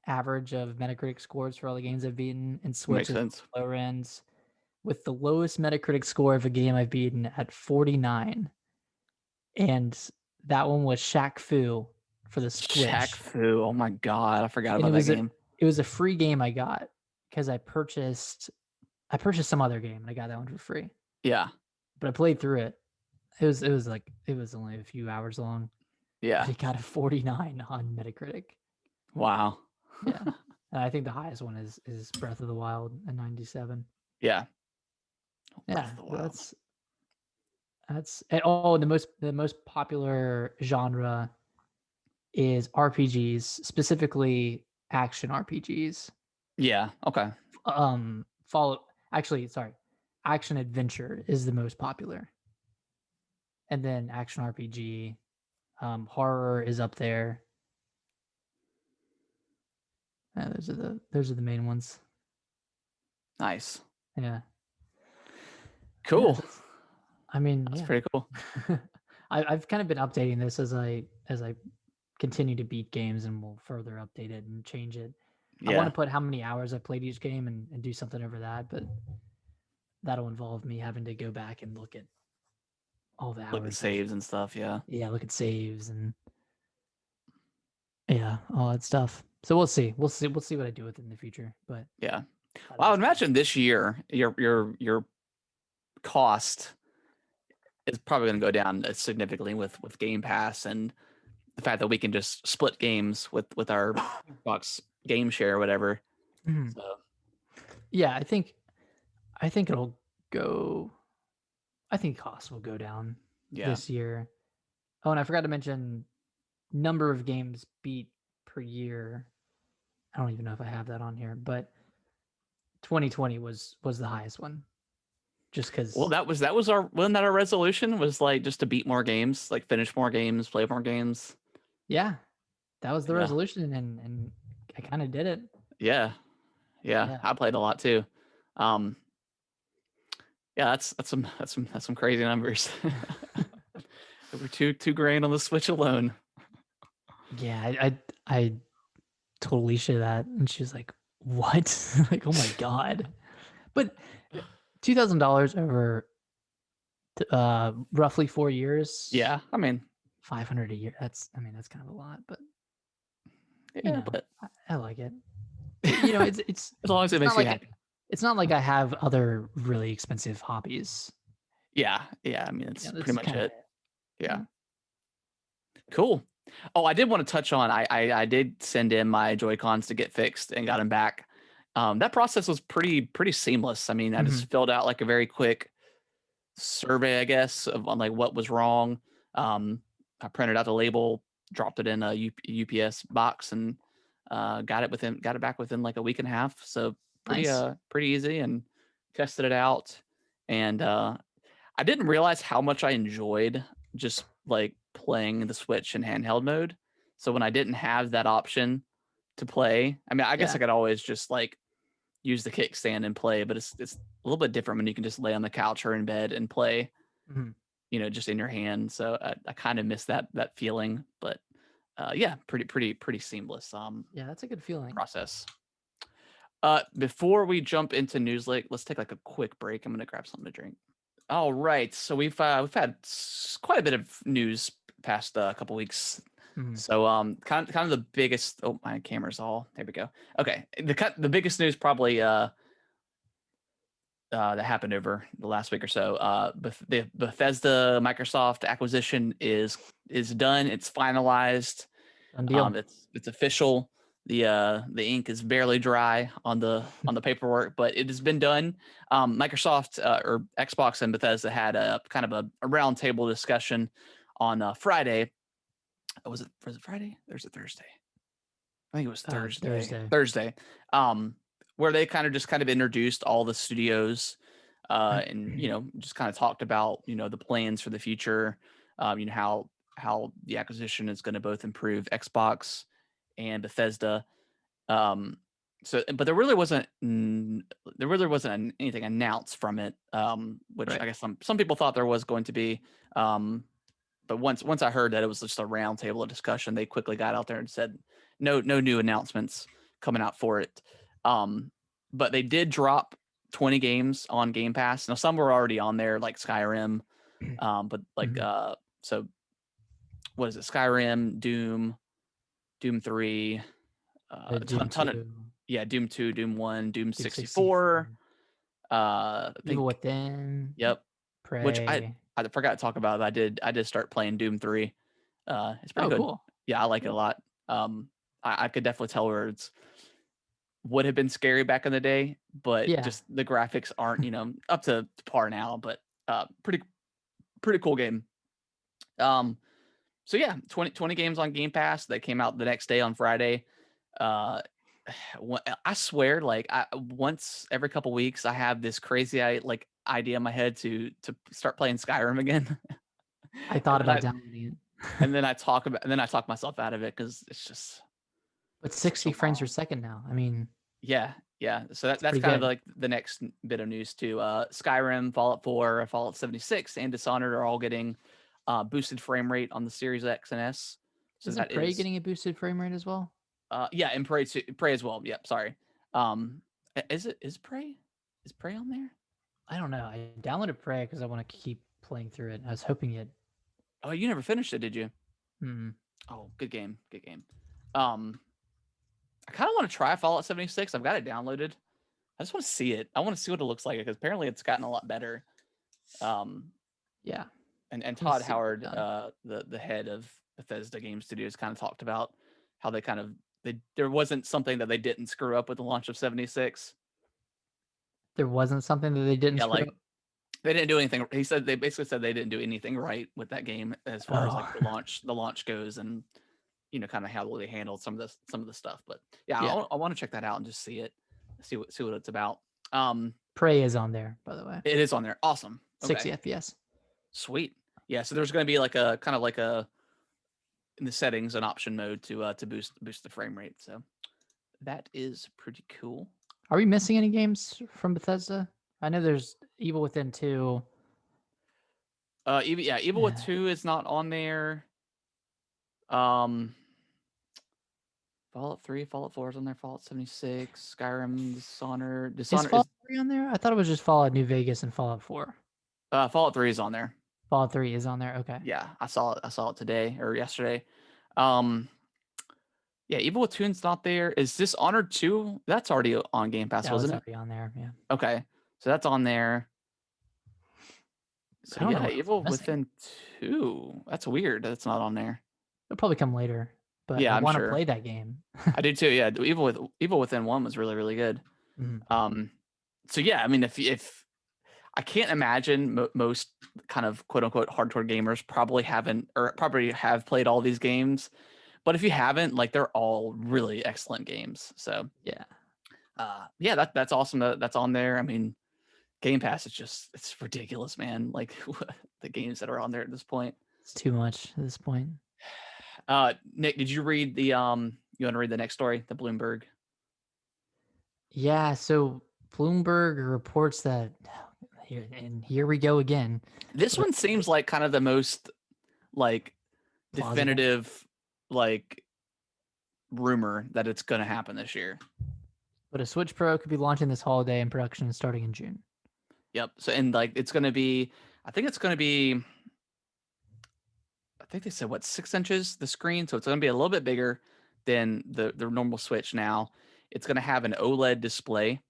average of Metacritic scores for all the games I've beaten, and Switch is lower ends, with the lowest Metacritic score of a game I've beaten at 49. And that one was Shaq Fu for the Switch. Shaq Fu. Oh my god, I forgot about that game. It was a free game I got because I purchased some other game and I got that one for free. Yeah. But I played through it. It was only a few hours long. Yeah. But it got a 49 on Metacritic. Wow. Yeah. And I think the highest one is Breath of the Wild at 97. Yeah. Yeah. That's the most popular genre is RPGs, specifically action RPGs. Yeah. Okay. Action adventure is the most popular, and then action RPG, horror is up there. Those are the main ones. Nice. Yeah. Cool. Yeah, I mean, that's pretty cool. I've kind of been updating this as I continue to beat games, and we'll further update it and change it. Yeah. I want to put how many hours I played each game and do something over that, but that'll involve me having to go back and look at all the hours. Look at saves and stuff, yeah. Yeah, look at saves and all that stuff. So we'll see what I do with it in the future. But yeah, well, I would imagine this year your cost is probably going to go down significantly with Game Pass and the fact that we can just split games with our Xbox game share or whatever. Mm-hmm. So. Yeah, I think it'll go. I think costs will go down this year. Oh, and I forgot to mention number of games beat per year. I don't even know if I have that on here, but 2020 was the highest one. Just because. Well, wasn't that our resolution? Was like just to beat more games, like finish more games, play more games. Yeah, that was the resolution, and I kind of did it. Yeah, I played a lot too. Yeah, that's some crazy numbers. Over $2,000 on the Switch alone. Yeah, I totally shared that, and she was like, "What?" Like, oh my god! But $2,000 over roughly 4 years. Yeah, I mean, $500 a year. That's kind of a lot, but but I like it. It's as long as it makes you happy. It's not like I have other really expensive hobbies. Yeah. I mean, it's pretty much it. Yeah. Cool. Oh, I did want to touch on. I did send in my Joy-Cons to get fixed and got them back. That process was pretty seamless. I mean, I just filled out like a very quick survey, I guess, on like what was wrong. I printed out the label, dropped it in a UPS box, and got it back within like a week and a half. So pretty easy, and tested it out. And I didn't realize how much I enjoyed just like playing the Switch in handheld mode. So when I didn't have that option to play, I mean, I guess I could always just like use the kickstand and play, but it's a little bit different when you can just lay on the couch or in bed and play, just in your hand. So I kind of miss that feeling, but yeah, pretty seamless. Yeah, that's a good feeling. Process. Before we jump into news, let's take like a quick break. I'm gonna grab something to drink. All right, so we've had quite a bit of news past a couple weeks. So kind of the biggest. Oh, my camera's all. There we go. Okay, the biggest news probably that happened over the last week or so. The Bethesda Microsoft acquisition is done. It's finalized. Done deal. It's official. The ink is barely dry on the paperwork, but it has been done. Microsoft or Xbox and Bethesda had a kind of a roundtable discussion on Friday. Was it Friday? Or was it Thursday? I think it was Thursday. Thursday. Where they kind of introduced all the studios, and just kind of talked about the plans for the future. How the acquisition is going to both improve Xbox and Bethesda. But there really wasn't anything announced from it, which I guess some people thought there was going to be. But once I heard that it was just a roundtable of discussion, they quickly got out there and said no new announcements coming out for it. But they did drop 20 games on Game Pass. Now some were already on there, like Skyrim, but like so what is it? Skyrim, Doom 3, Doom 2. Doom 2, Doom 1, Doom 64. Evil Within. Yep. Prey. Which I forgot to talk about. I did start playing Doom 3. It's pretty good. Cool. Yeah, I like it a lot. I could definitely tell where it's would have been scary back in the day, but just the graphics aren't, up to par now, but pretty cool game. So yeah, 20 games on Game Pass that came out the next day on Friday. I swear, like once every couple weeks, I have this crazy idea in my head to start playing Skyrim again. I thought about downloading it, and then I talk myself out of it because it's just. But 60 frames per second now. I mean. Yeah. So that's kind of like the next bit of news too. Skyrim, Fallout 4, Fallout 76, and Dishonored are all getting boosted frame rate on the Series X and S. So Isn't Prey getting a boosted frame rate as well? Yeah, and Prey as well. Yep, sorry. Is Prey on there? I don't know. I downloaded Prey because I want to keep playing through it. I was hoping it. Oh, you never finished it, did you? Oh, good game. I kind of want to try Fallout 76. I've got it downloaded. I just want to see it. I want to see what it looks like because apparently it's gotten a lot better. Yeah. And Todd Howard, the head of Bethesda Game Studios, kind of talked about how there wasn't something that they didn't screw up with the launch of 76. There wasn't something that they didn't screw up? They didn't do anything. He said they basically said they didn't do anything right with that game as far as like the launch goes, and kind of how they handled some of the stuff. But yeah. I want to check that out and just see what it's about. Prey is on there, by the way. It is on there. Awesome. 60 FPS. Sweet. Yeah. So there's going to be like a kind of like in the settings an option mode to boost the frame rate. So that is pretty cool. Are we missing any games from Bethesda? I know there's Evil Within 2. Evil Within 2 is not on there. Fallout 3, Fallout 4 is on there, Fallout 76, Skyrim, Dishonored. Is Fallout 3 on there? I thought it was just Fallout New Vegas and Fallout 4. Fallout 3 is on there. Fallout 3 is on there. Okay. Yeah, I saw it today or yesterday. Yeah, Evil Within's not there. Is Dishonored 2? That's already on Game Pass, wasn't it? Already on there, yeah. Okay, so that's on there. So yeah, Evil Within 2. That's weird. That's not on there. It'll probably come later, but I want to play that game. I do too. Yeah, Evil Within 1 was really, really good. So yeah, I mean, if I can't imagine most kind of quote unquote hardcore gamers probably have played all these games, but if you haven't, like they're all really excellent games. So yeah, that's awesome that's on there. I mean, Gamepass is just it's ridiculous, man. Like the games that are on there at this point. It's too much at this point. Nick, did you read the you want to read the next story, the Bloomberg? Yeah, so Bloomberg reports that here we go again. This one seems like kind of the most like plausible. Definitive like rumor that it's going to happen this year. But a Switch Pro could be launching this holiday and production starting in June. Yep. So and like it's going to be, I think they said what, 6 inches the screen, so it's going to be a little bit bigger than the normal Switch now. It's going to have an OLED display,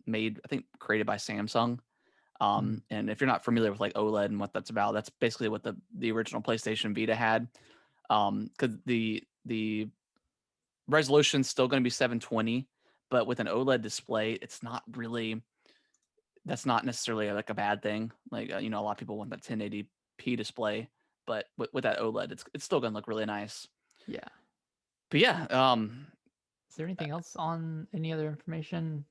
made, I think, created by Samsung. And if you're not familiar with like OLED and what that's about, that's basically what the original PlayStation Vita had. Because the resolution's still going to be 720, but with an OLED display, it's not really. That's not necessarily like a bad thing. Like a lot of people want that 1080p display, but with that OLED, it's still going to look really nice. Yeah. But yeah, is there anything else on any other information?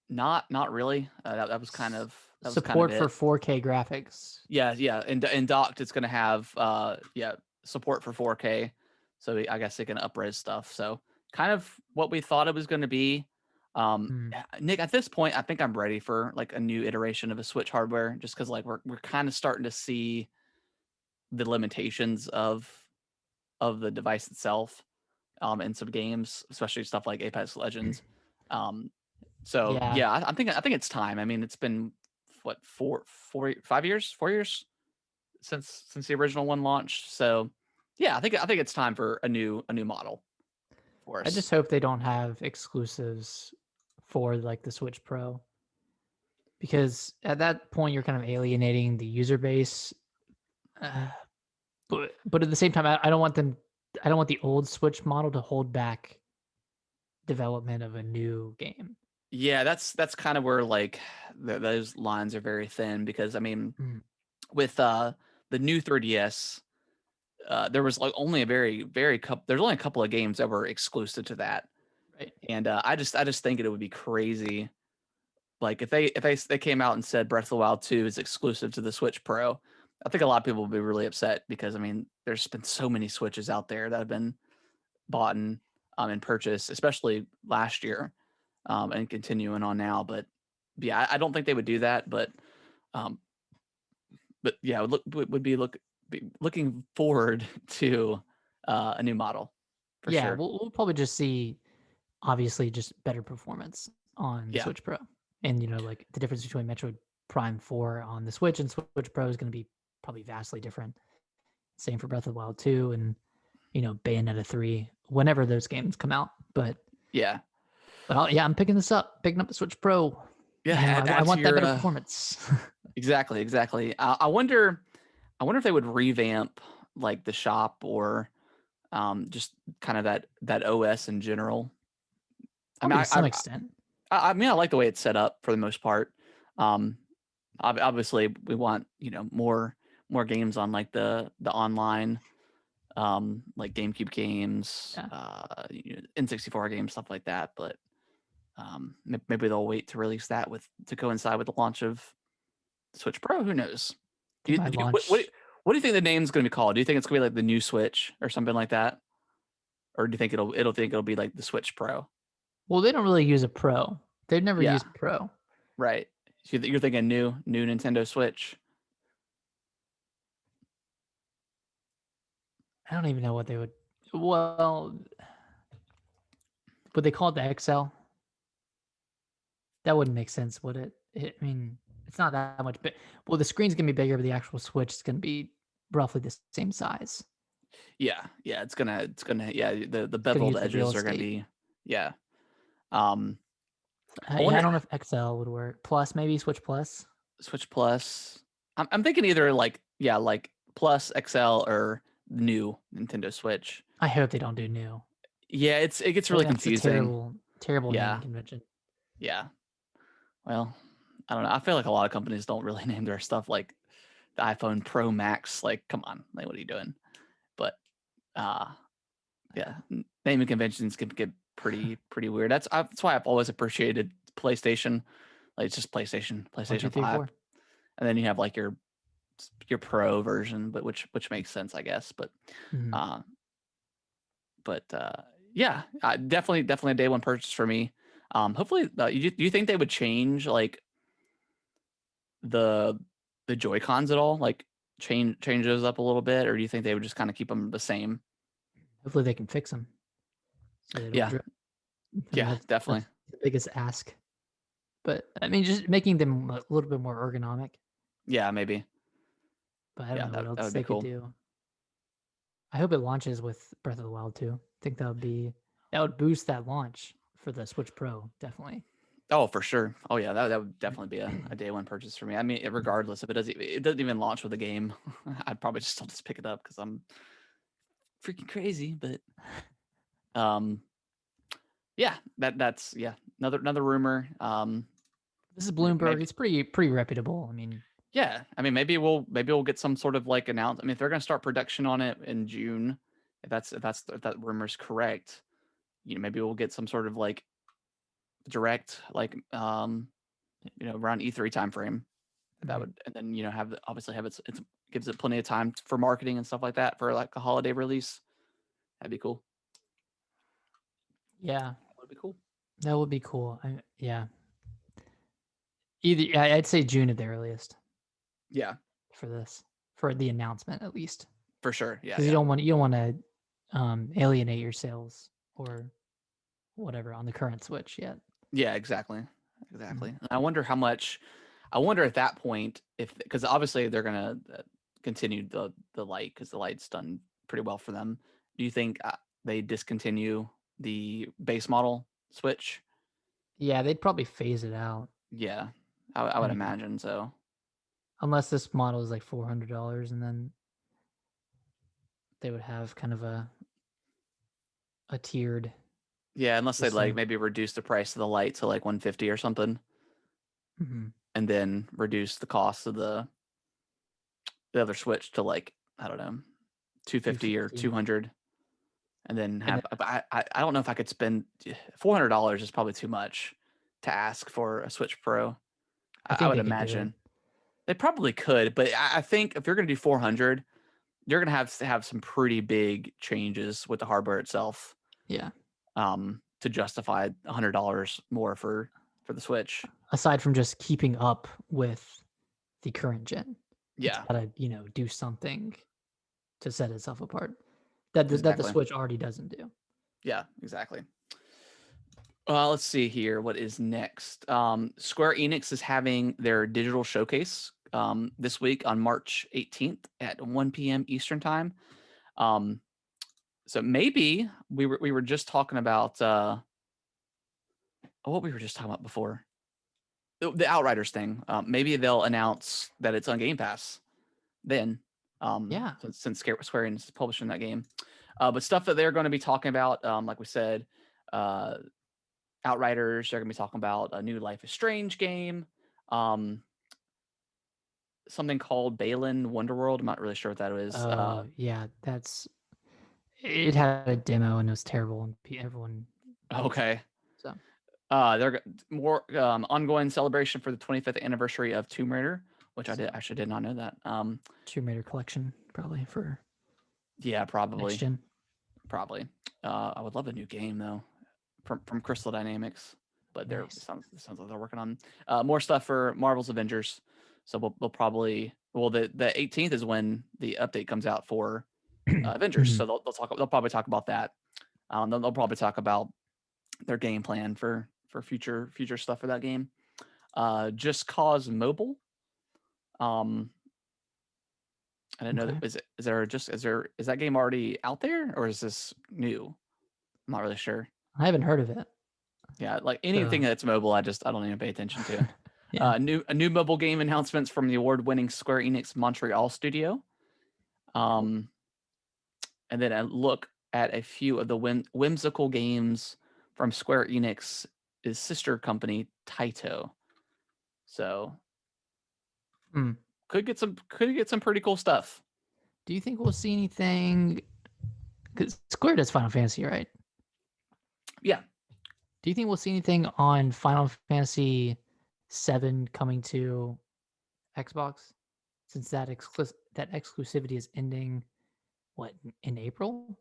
Not really. That was kind of support for 4K graphics. Yeah, and docked, it's going to have support for 4K. So I guess they can up-res stuff. So kind of what we thought it was going to be. Nick, at this point, I think I'm ready for like a new iteration of a Switch hardware, just because like we're kind of starting to see the limitations of the device itself, in some games, especially stuff like Apex Legends. So yeah, I think it's time. I mean, it's been what 5 years since the original one launched. So yeah, I think it's time for a new model for us. I just hope they don't have exclusives for like the Switch Pro, because at that point you're kind of alienating the user base. But at the same time, I don't want the old Switch model to hold back development of a new game. Yeah, that's kind of where like those lines are very thin, because I mean, with the new 3DS, there was like only there's only a couple of games that were exclusive to that. Right. And I just think it would be crazy, like if they came out and said Breath of the Wild 2 is exclusive to the Switch Pro. I think a lot of people would be really upset, because I mean, there's been so many Switches out there that have been bought and purchased, especially last year, and continuing on now. But yeah, I don't think they would do that. But yeah, would be looking forward to a new model. For sure. We'll probably just see, obviously, just better performance on the Switch Pro, and like the difference between Metroid Prime 4 on the Switch and Switch Pro is going to be probably vastly different. Same for Breath of the Wild 2 and Bayonetta 3 whenever those games come out. But I'm picking up the Switch Pro. Yeah, I want that better performance. Exactly. I wonder if they would revamp like the shop, or just kind of that OS in general. I mean, to some extent. I mean, I like the way it's set up for the most part. Obviously, we want more games on like the online, like GameCube games, N64 games, stuff like that. But maybe they'll wait to release that to coincide with the launch of Switch Pro. Who knows? What do you think the name's going to be called? Do you think it's going to be like the new Switch or something like that, or do you think it'll be like the Switch Pro? Well, they don't really use a Pro. They've never used Pro. Right. So you're thinking new Nintendo Switch. I don't even know what they would. Well, would they call it the XL? That wouldn't make sense, would it? I mean, it's not that much big. Well, the screen's gonna be bigger, but the actual Switch is gonna be roughly the same size. Yeah, it's gonna the beveled edges are gonna be I don't know if XL would work. Plus, maybe Switch Plus. Switch Plus. I'm thinking either like Plus, XL, or new Nintendo Switch. I hope they don't do new. Yeah, it gets really confusing. Terrible naming convention. Yeah. Well, I don't know. I feel like a lot of companies don't really name their stuff like the iPhone Pro Max. Like, come on, like, what are you doing? But naming conventions can get pretty weird. That's why I've always appreciated PlayStation. Like it's just PlayStation 1, 2, 3, 5, 4. and then you have like your Pro version, but which makes sense, I guess. But Mhm. yeah, definitely a day one purchase for me. Hopefully, do you think they would change like the Joy-Cons at all? Like change those up a little bit, or do you think they would just kind of keep them the same? Hopefully they can fix them so they don't Yeah, drip. I mean, yeah, definitely. that's the biggest ask. But I mean, just making them a little bit more ergonomic. Yeah, maybe. But I don't Yeah, know what that else would be they could cool. do. I hope it launches with Breath of the Wild too. I think that would boost that launch for the Switch Pro, definitely. Oh, for sure. Oh yeah, that would definitely be a day one purchase for me. I mean, regardless if it doesn't even launch with the game, I'd probably just still just pick it up because I'm freaking crazy. But yeah, that's another rumor. This is Bloomberg. Maybe It's pretty reputable. I mean, yeah. I mean, maybe we'll get some sort of like announcement. I mean, if they're gonna start production on it in June, if that rumor's correct, maybe we'll get some sort of like direct like around E3 timeframe. That would, and then obviously have it's gives it plenty of time for marketing and stuff like that for like a holiday release. That'd be cool. yeah, That would be cool. that would be cool. Yeah, I'd say June at the earliest. Yeah, for the announcement at least. for sure. Yeah, Because you don't want to alienate your sales or whatever on the current Switch yet. Yeah, exactly. I wonder how much. I wonder at that point because obviously they're gonna continue the light because the light's done pretty well for them. Do you think they discontinue the base model Switch? Yeah, they'd probably phase it out. Yeah, I would imagine so. Unless this model is like $400, and then they would have kind of a tiered. Yeah, unless they like system. maybe reduce the price of the light to like 150 or something, and then reduce the cost of the other Switch to like I don't know, 250 or 200, and then have I don't know if I could spend $400 is probably too much to ask for a Switch Pro. I would imagine they probably could, but I think if you're going to do 400, you're going to have some pretty big changes with the hardware itself. Yeah. To justify $100 more for the Switch. Aside from just keeping up with the current gen. Yeah. It's gotta, do something to set itself apart. That the Switch already doesn't do. Yeah, exactly. Let's see here. What is next? Square Enix is having their digital showcase this week on March 18th at 1 p.m. Eastern time. So maybe we were just talking about what we were just talking about before. The Outriders thing. Maybe they'll announce that it's on Game Pass then. Yeah. Since Square Enix is publishing that game. But stuff that they're going to be talking about, like we said, Outriders. They're going to be talking about a new Life is Strange game. Something called Balin Wonderworld. I'm not really sure what that is. Yeah, it had a demo and it was terrible, and everyone. Okay. So. They're more ongoing celebration for the 25th anniversary of Tomb Raider, which I actually did not know that. Tomb Raider collection probably for. Yeah, probably. Next gen. Probably. I would love a new game though, from Crystal Dynamics, but it sounds like they're working on more stuff for Marvel's Avengers. So we'll probably the 18th is when the update comes out for Avengers. So they'll probably talk about that. They'll probably talk about their game plan for future stuff for that game. Just Cause Mobile. I didn't know that. Is that game already out there or is this new? I'm not really sure. I haven't heard of it. Yeah, like anything that's mobile, I don't even pay attention to. Yeah. A new mobile game announcements from the award-winning Square Enix Montreal studio. And then a look at a few of the whimsical games from Square Enix is sister company Taito. So could get some pretty cool stuff. Do you think we'll see anything? Because Square does Final Fantasy, right? Yeah. Do you think we'll see anything on Final Fantasy 7 coming to Xbox, since that exclusivity is ending, what, in April?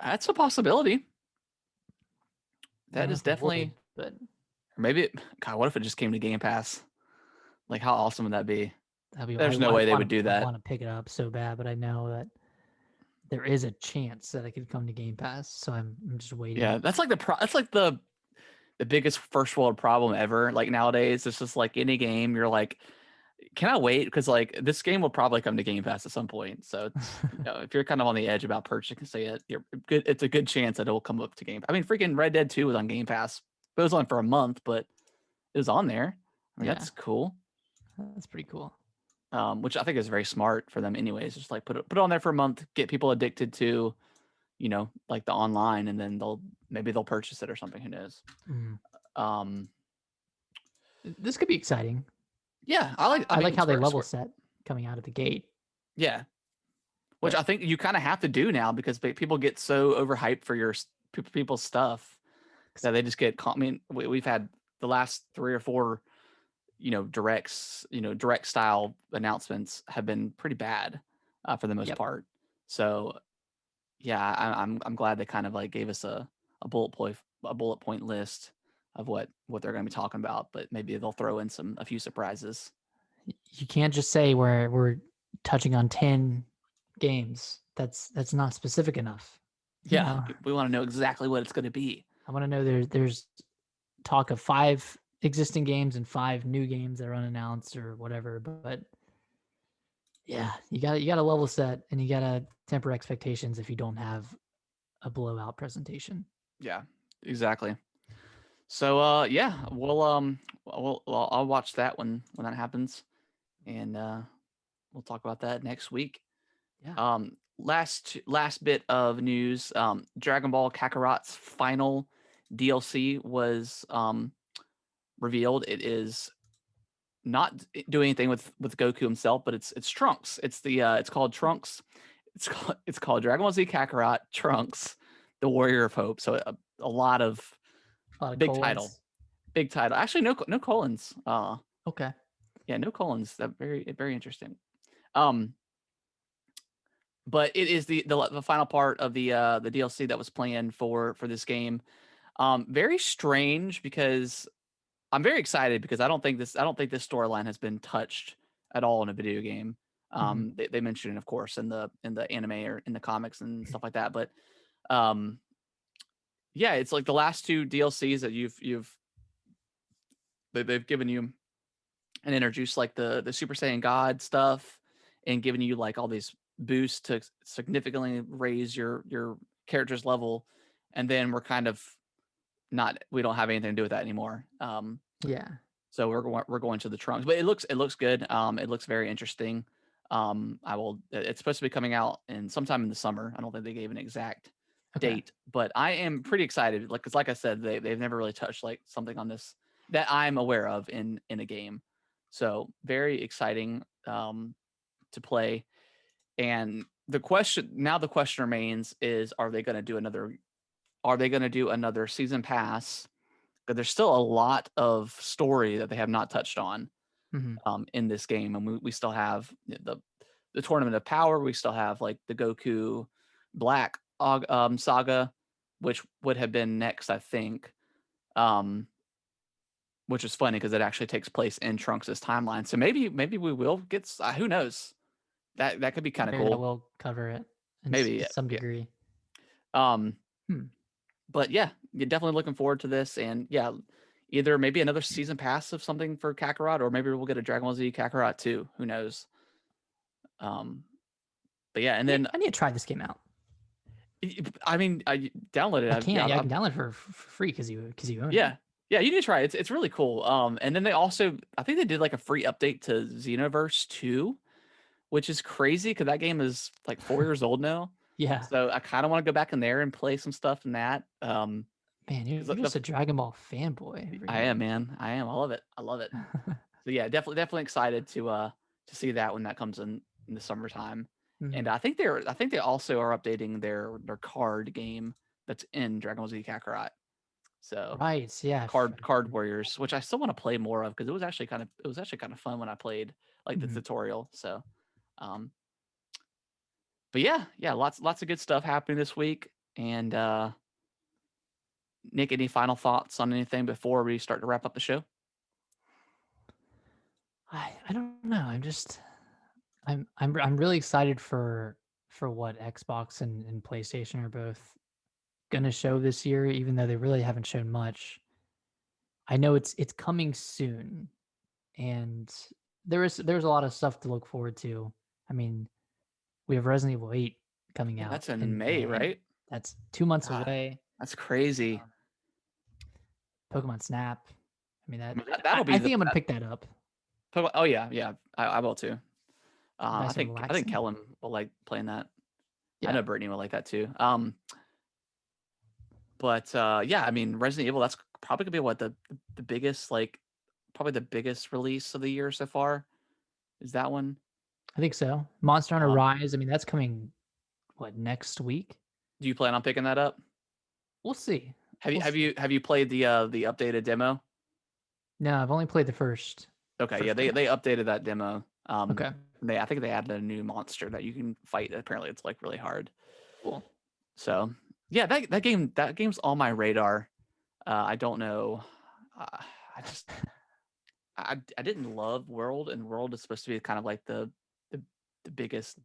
That's a possibility. I don't That know is if it would, definitely. but Or maybe, God, what if it just came to Game Pass? Like, how awesome would that be? that'd be. There's no way they would do I that. want to pick it up so bad, but I know that there is a chance that it could come to Game Pass, so I'm just waiting. Yeah, that's like the biggest first world problem ever. Like nowadays, it's just like any game, you're like, can I wait? Because like this game will probably come to Game Pass at some point. So it's, if you're kind of on the edge about purchasing it, you're good. It's a good chance that it will come up to Game. I mean, freaking Red Dead 2 was on Game Pass. It was on for a month, but it was on there. I mean, Yeah. that's cool. That's pretty cool. Which I think is very smart for them, anyways. Just like put it on there for a month, get people addicted to, like the online, and then maybe they'll purchase it or something. Who knows? This could be exciting. Yeah, I like how they level set coming out of the gate. Yeah, which I think you kind of have to do now because people get so overhyped for your people's stuff that they just get. I mean, we've had the last 3 or 4, direct style announcements have been pretty bad for the most part. So yeah, I'm glad they kind of like gave us a bullet point list of what they're going to be talking about, but maybe they'll throw in a few surprises. You can't just say we're touching on 10 games. That's not specific enough. Yeah, we want to know exactly what it's going to be. I want to know there's talk of 5 existing games and 5 new games that are unannounced or whatever, but yeah, you got to level set and you got to temper expectations if you don't have a blowout presentation. Yeah, exactly. So yeah, I'll watch that when that happens, and we'll talk about that next week. Yeah. Last bit of news: Dragon Ball Kakarot's final DLC was revealed. It is not doing anything with Goku himself, but it's Trunks. It's called Trunks. It's called Dragon Ball Z Kakarot Trunks, the Warrior of Hope. So a lot of big colons. title. Actually, no colons. Okay. Yeah, no colons. That very interesting. But it is the final part of the DLC that was planned for this game. Very strange because I'm very excited because I don't think this storyline has been touched at all in a video game. They mentioned it, of course, in the anime or in the comics and stuff like that. But yeah, it's like the last 2 DLCs that they've given you and introduced like the Super Saiyan God stuff and given you like all these boosts to significantly raise your character's level, and then we're kind of we don't have anything to do with that anymore. Yeah. So we're going to the Trunks, but it looks good. It looks very interesting. It's supposed to be coming out in sometime in the summer. I don't think they gave an exact date, but I am pretty excited. Because like I said, they've never really touched like something on this that I'm aware of in a game. So very exciting to play. And the question remains is, are they going to do another season pass? But there's still a lot of story that they have not touched on in this game. And we still have the Tournament of Power. We still have like the Goku Black saga, which would have been next, I think. Which is funny because it actually takes place in Trunks' timeline. So maybe we will get. Who knows? That could be kind of cool. That will cover it to some degree. But yeah, you're definitely looking forward to this, and yeah, either maybe another season pass of something for Kakarot, or maybe we'll get a Dragon Ball Z Kakarot too. Who knows? But yeah, and then I need to try this game out. I mean, I downloaded it. I can download it for free because you own it. Yeah, you need to try it. It's really cool. And then they also, I think they did like a free update to Xenoverse 2, which is crazy because that game is like 4 years old now. Yeah. So I kind of want to go back in there and play some stuff in that. Man, you're just a Dragon Ball fanboy. I am, man. I am. I love it. So yeah, definitely excited to see that when that comes in the summertime. And I think they also are updating their card game that's in Dragon Ball Z Kakarot. So right, yeah, Card Warriors, which I still want to play more of because it was actually kind of fun when I played like the tutorial. So, but yeah, lots of good stuff happening this week. And Nick, any final thoughts on anything before we start to wrap up the show? I don't know. I'm really excited for what Xbox and PlayStation are both gonna show this year, even though they really haven't shown much. I know it's coming soon, and there's a lot of stuff to look forward to. I mean, we have Resident Evil 8 coming Yeah, out that's in in May, May. right? That's 2 months God, away. that's crazy. Pokemon Snap. I mean, That'll be I think I'm gonna pick that up. Oh yeah, I will too. I Nice and think relaxing. Kellen will like playing that. Yeah. I know Brittany will like that too. But yeah, I mean, Resident Evil, that's probably gonna be what the biggest, like, probably the biggest release of the year so far. Is that one? I think so. Monster Hunter Rise. I mean, that's coming. What, next week? Do you plan on picking that up? We'll see. Have you played the updated demo? No, I've only played the first. Okay, yeah, they updated that demo. Okay. I think they added a new monster that you can fight. Apparently, it's like really hard. Cool. So yeah, that game's on my radar. I don't know. I didn't love World, and World is supposed to be kind of like the biggest,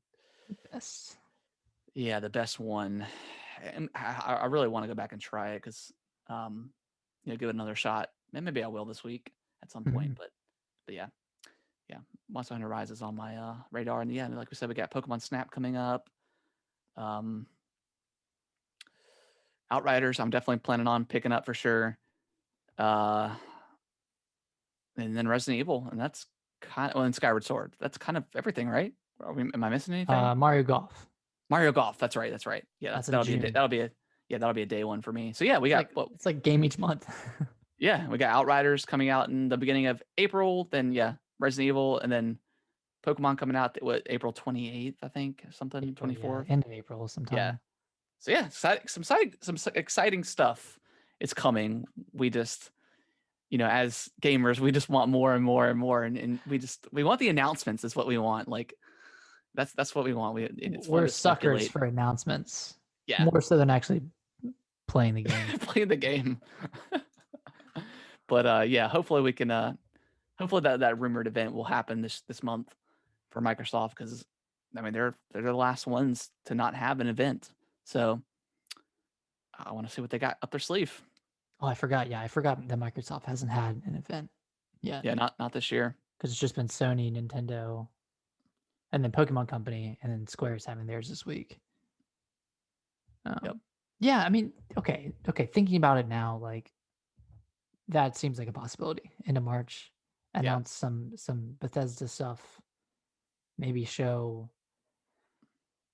best. Yeah, the best one. And I really want to go back and try it because, give it another shot. And maybe I will this week at some point. But yeah, Monster Hunter Rise is on my radar. And yeah, like we said, we got Pokemon Snap coming up. Outriders, I'm definitely planning on picking up for sure. And then Resident Evil, and that's and Skyward Sword. That's kind of everything, right? Am I missing anything? Mario Golf. Mario Golf. That's right. Yeah, that'll be a day one for me. So yeah, we got it's like game each month. Yeah, we got Outriders coming out in the beginning of April. Then yeah, Resident Evil, and then Pokemon coming out April 28th, I think, something 24th. End of April sometime. Yeah. So yeah, some exciting stuff is coming. We just, as gamers, we just want more and more and more, and we want the announcements. Is what we want. Like that's what we want. We're suckers for announcements. Yeah, more so than actually playing the game. Playing the game. But yeah, hopefully we can. Hopefully that rumored event will happen this month for Microsoft, because I mean they're the last ones to not have an event. So I want to see what they got up their sleeve. Oh, I forgot. Yeah, I forgot that Microsoft hasn't had an event yet. Yeah, not this year. Because it's just been Sony, Nintendo, and then Pokemon Company, and then Square's having theirs this week. Yep. Yeah, I mean, okay. Thinking about it now, like that seems like a possibility. Into March, announce some Bethesda stuff. Maybe show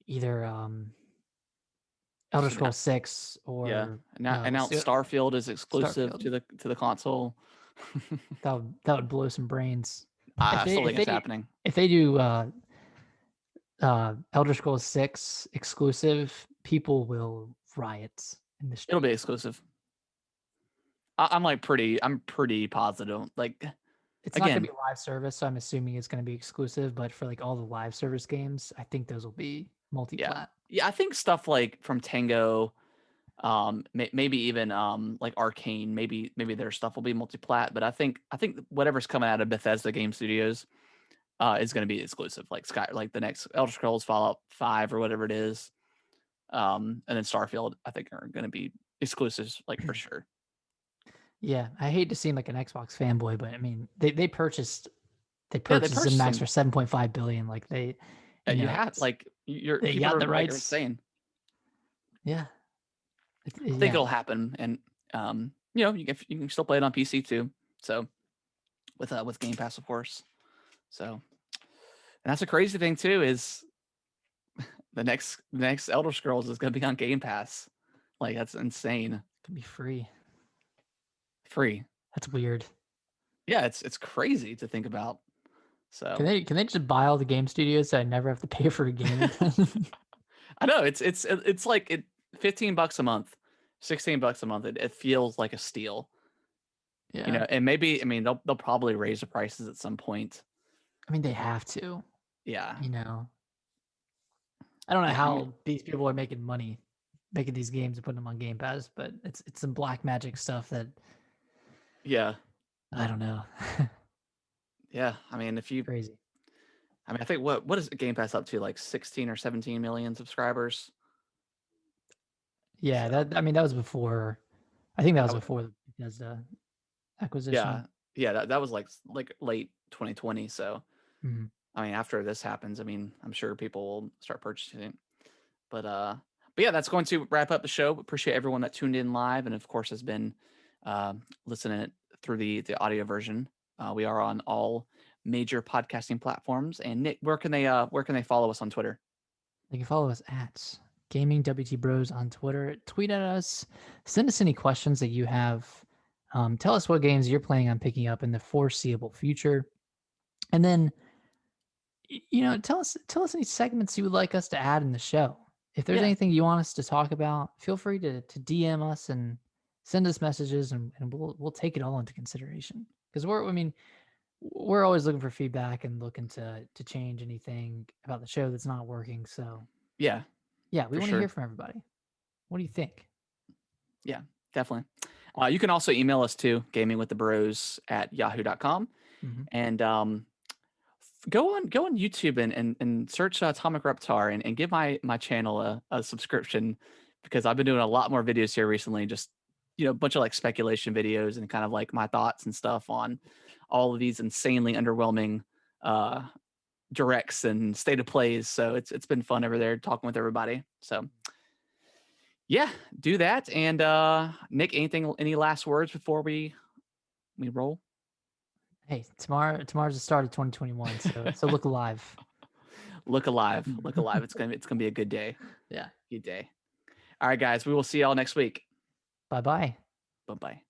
either Elder Scrolls 6 or announce Starfield is exclusive to the console. that would blow some brains. I still think it's happening. If they do Elder Scrolls 6 exclusive, people will riot in the street. It'll be exclusive. I'm pretty positive. Like, it's not gonna be live service, so I'm assuming it's gonna be exclusive. But for like all the live service games, I think those will be multi-plat. Yeah, I think stuff like from Tango, maybe even like Arcane, maybe their stuff will be multi-plat. But I think whatever's coming out of Bethesda Game Studios is going to be exclusive. Like the next Elder Scrolls, Fallout 5 or whatever it is, and then Starfield, I think are going to be exclusives, like for sure. Yeah, I hate to seem like an Xbox fanboy, but I mean they purchased ZeniMax for $7.5 billion. Like they, you had like they got the rights. Insane. Yeah, I think it'll happen, and you can still play it on PC too. So with Gamepass, of course. So, and that's a crazy thing too, is the next Elder Scrolls is going to be on Game Pass. Like, that's insane. It can be free. That's weird. Yeah, it's crazy to think about. So can they just buy all the game studios so I never have to pay for a game? I know it's like $15 a month. $16 a month. It feels like a steal. Yeah. You know, and maybe, I mean, they'll probably raise the prices at some point. I mean, they have to. Yeah. You know, I don't know Yeah, how I mean, these people are making money making these games and putting them on Game Pass, but it's some black magic stuff that yeah. I don't know. Yeah. I mean, Crazy. I mean, I think what is Game Pass up to? Like 16 or 17 million subscribers? Yeah, So, that I mean that was before. I think that was I before the Bethesda yeah. acquisition. Yeah, that was like late 2020. So, Mhm. I mean, after this happens, I mean, I'm sure people will start purchasing. But yeah, that's going to wrap up the show. Appreciate everyone that tuned in live and of course has been listening through the audio version. We are on all major podcasting platforms. And Nick, where can they follow us on Twitter? You can follow us at Gaming WT Bros on Twitter. Tweet at us. Send us any questions that you have. Tell us what games you're planning on picking up in the foreseeable future, and then tell us any segments you would like us to add in the show. If there's Yeah. anything you want us to talk about, feel free to DM us and send us messages, and we'll take it all into consideration. Because we're always looking for feedback and looking to change anything about the show that's not working. So Yeah, yeah, we for want to sure. hear from everybody. What do you think? Yeah, definitely. You can also email us too, gamingwiththebros@yahoo.com. Mhm. And go on YouTube and search Atomic Reptar and give my channel a subscription, because I've been doing a lot more videos here recently, just a bunch of like speculation videos and kind of like my thoughts and stuff on all of these insanely underwhelming directs and state of plays. So it's been fun over there talking with everybody. So yeah, do that. And Nick, any last words before we roll? Hey, tomorrow's the start of 2021, so look alive. Look alive. Look alive. It's gonna be a good day. Yeah. Good day. All right, guys. We will see y'all next week. Bye-bye. Bye bye.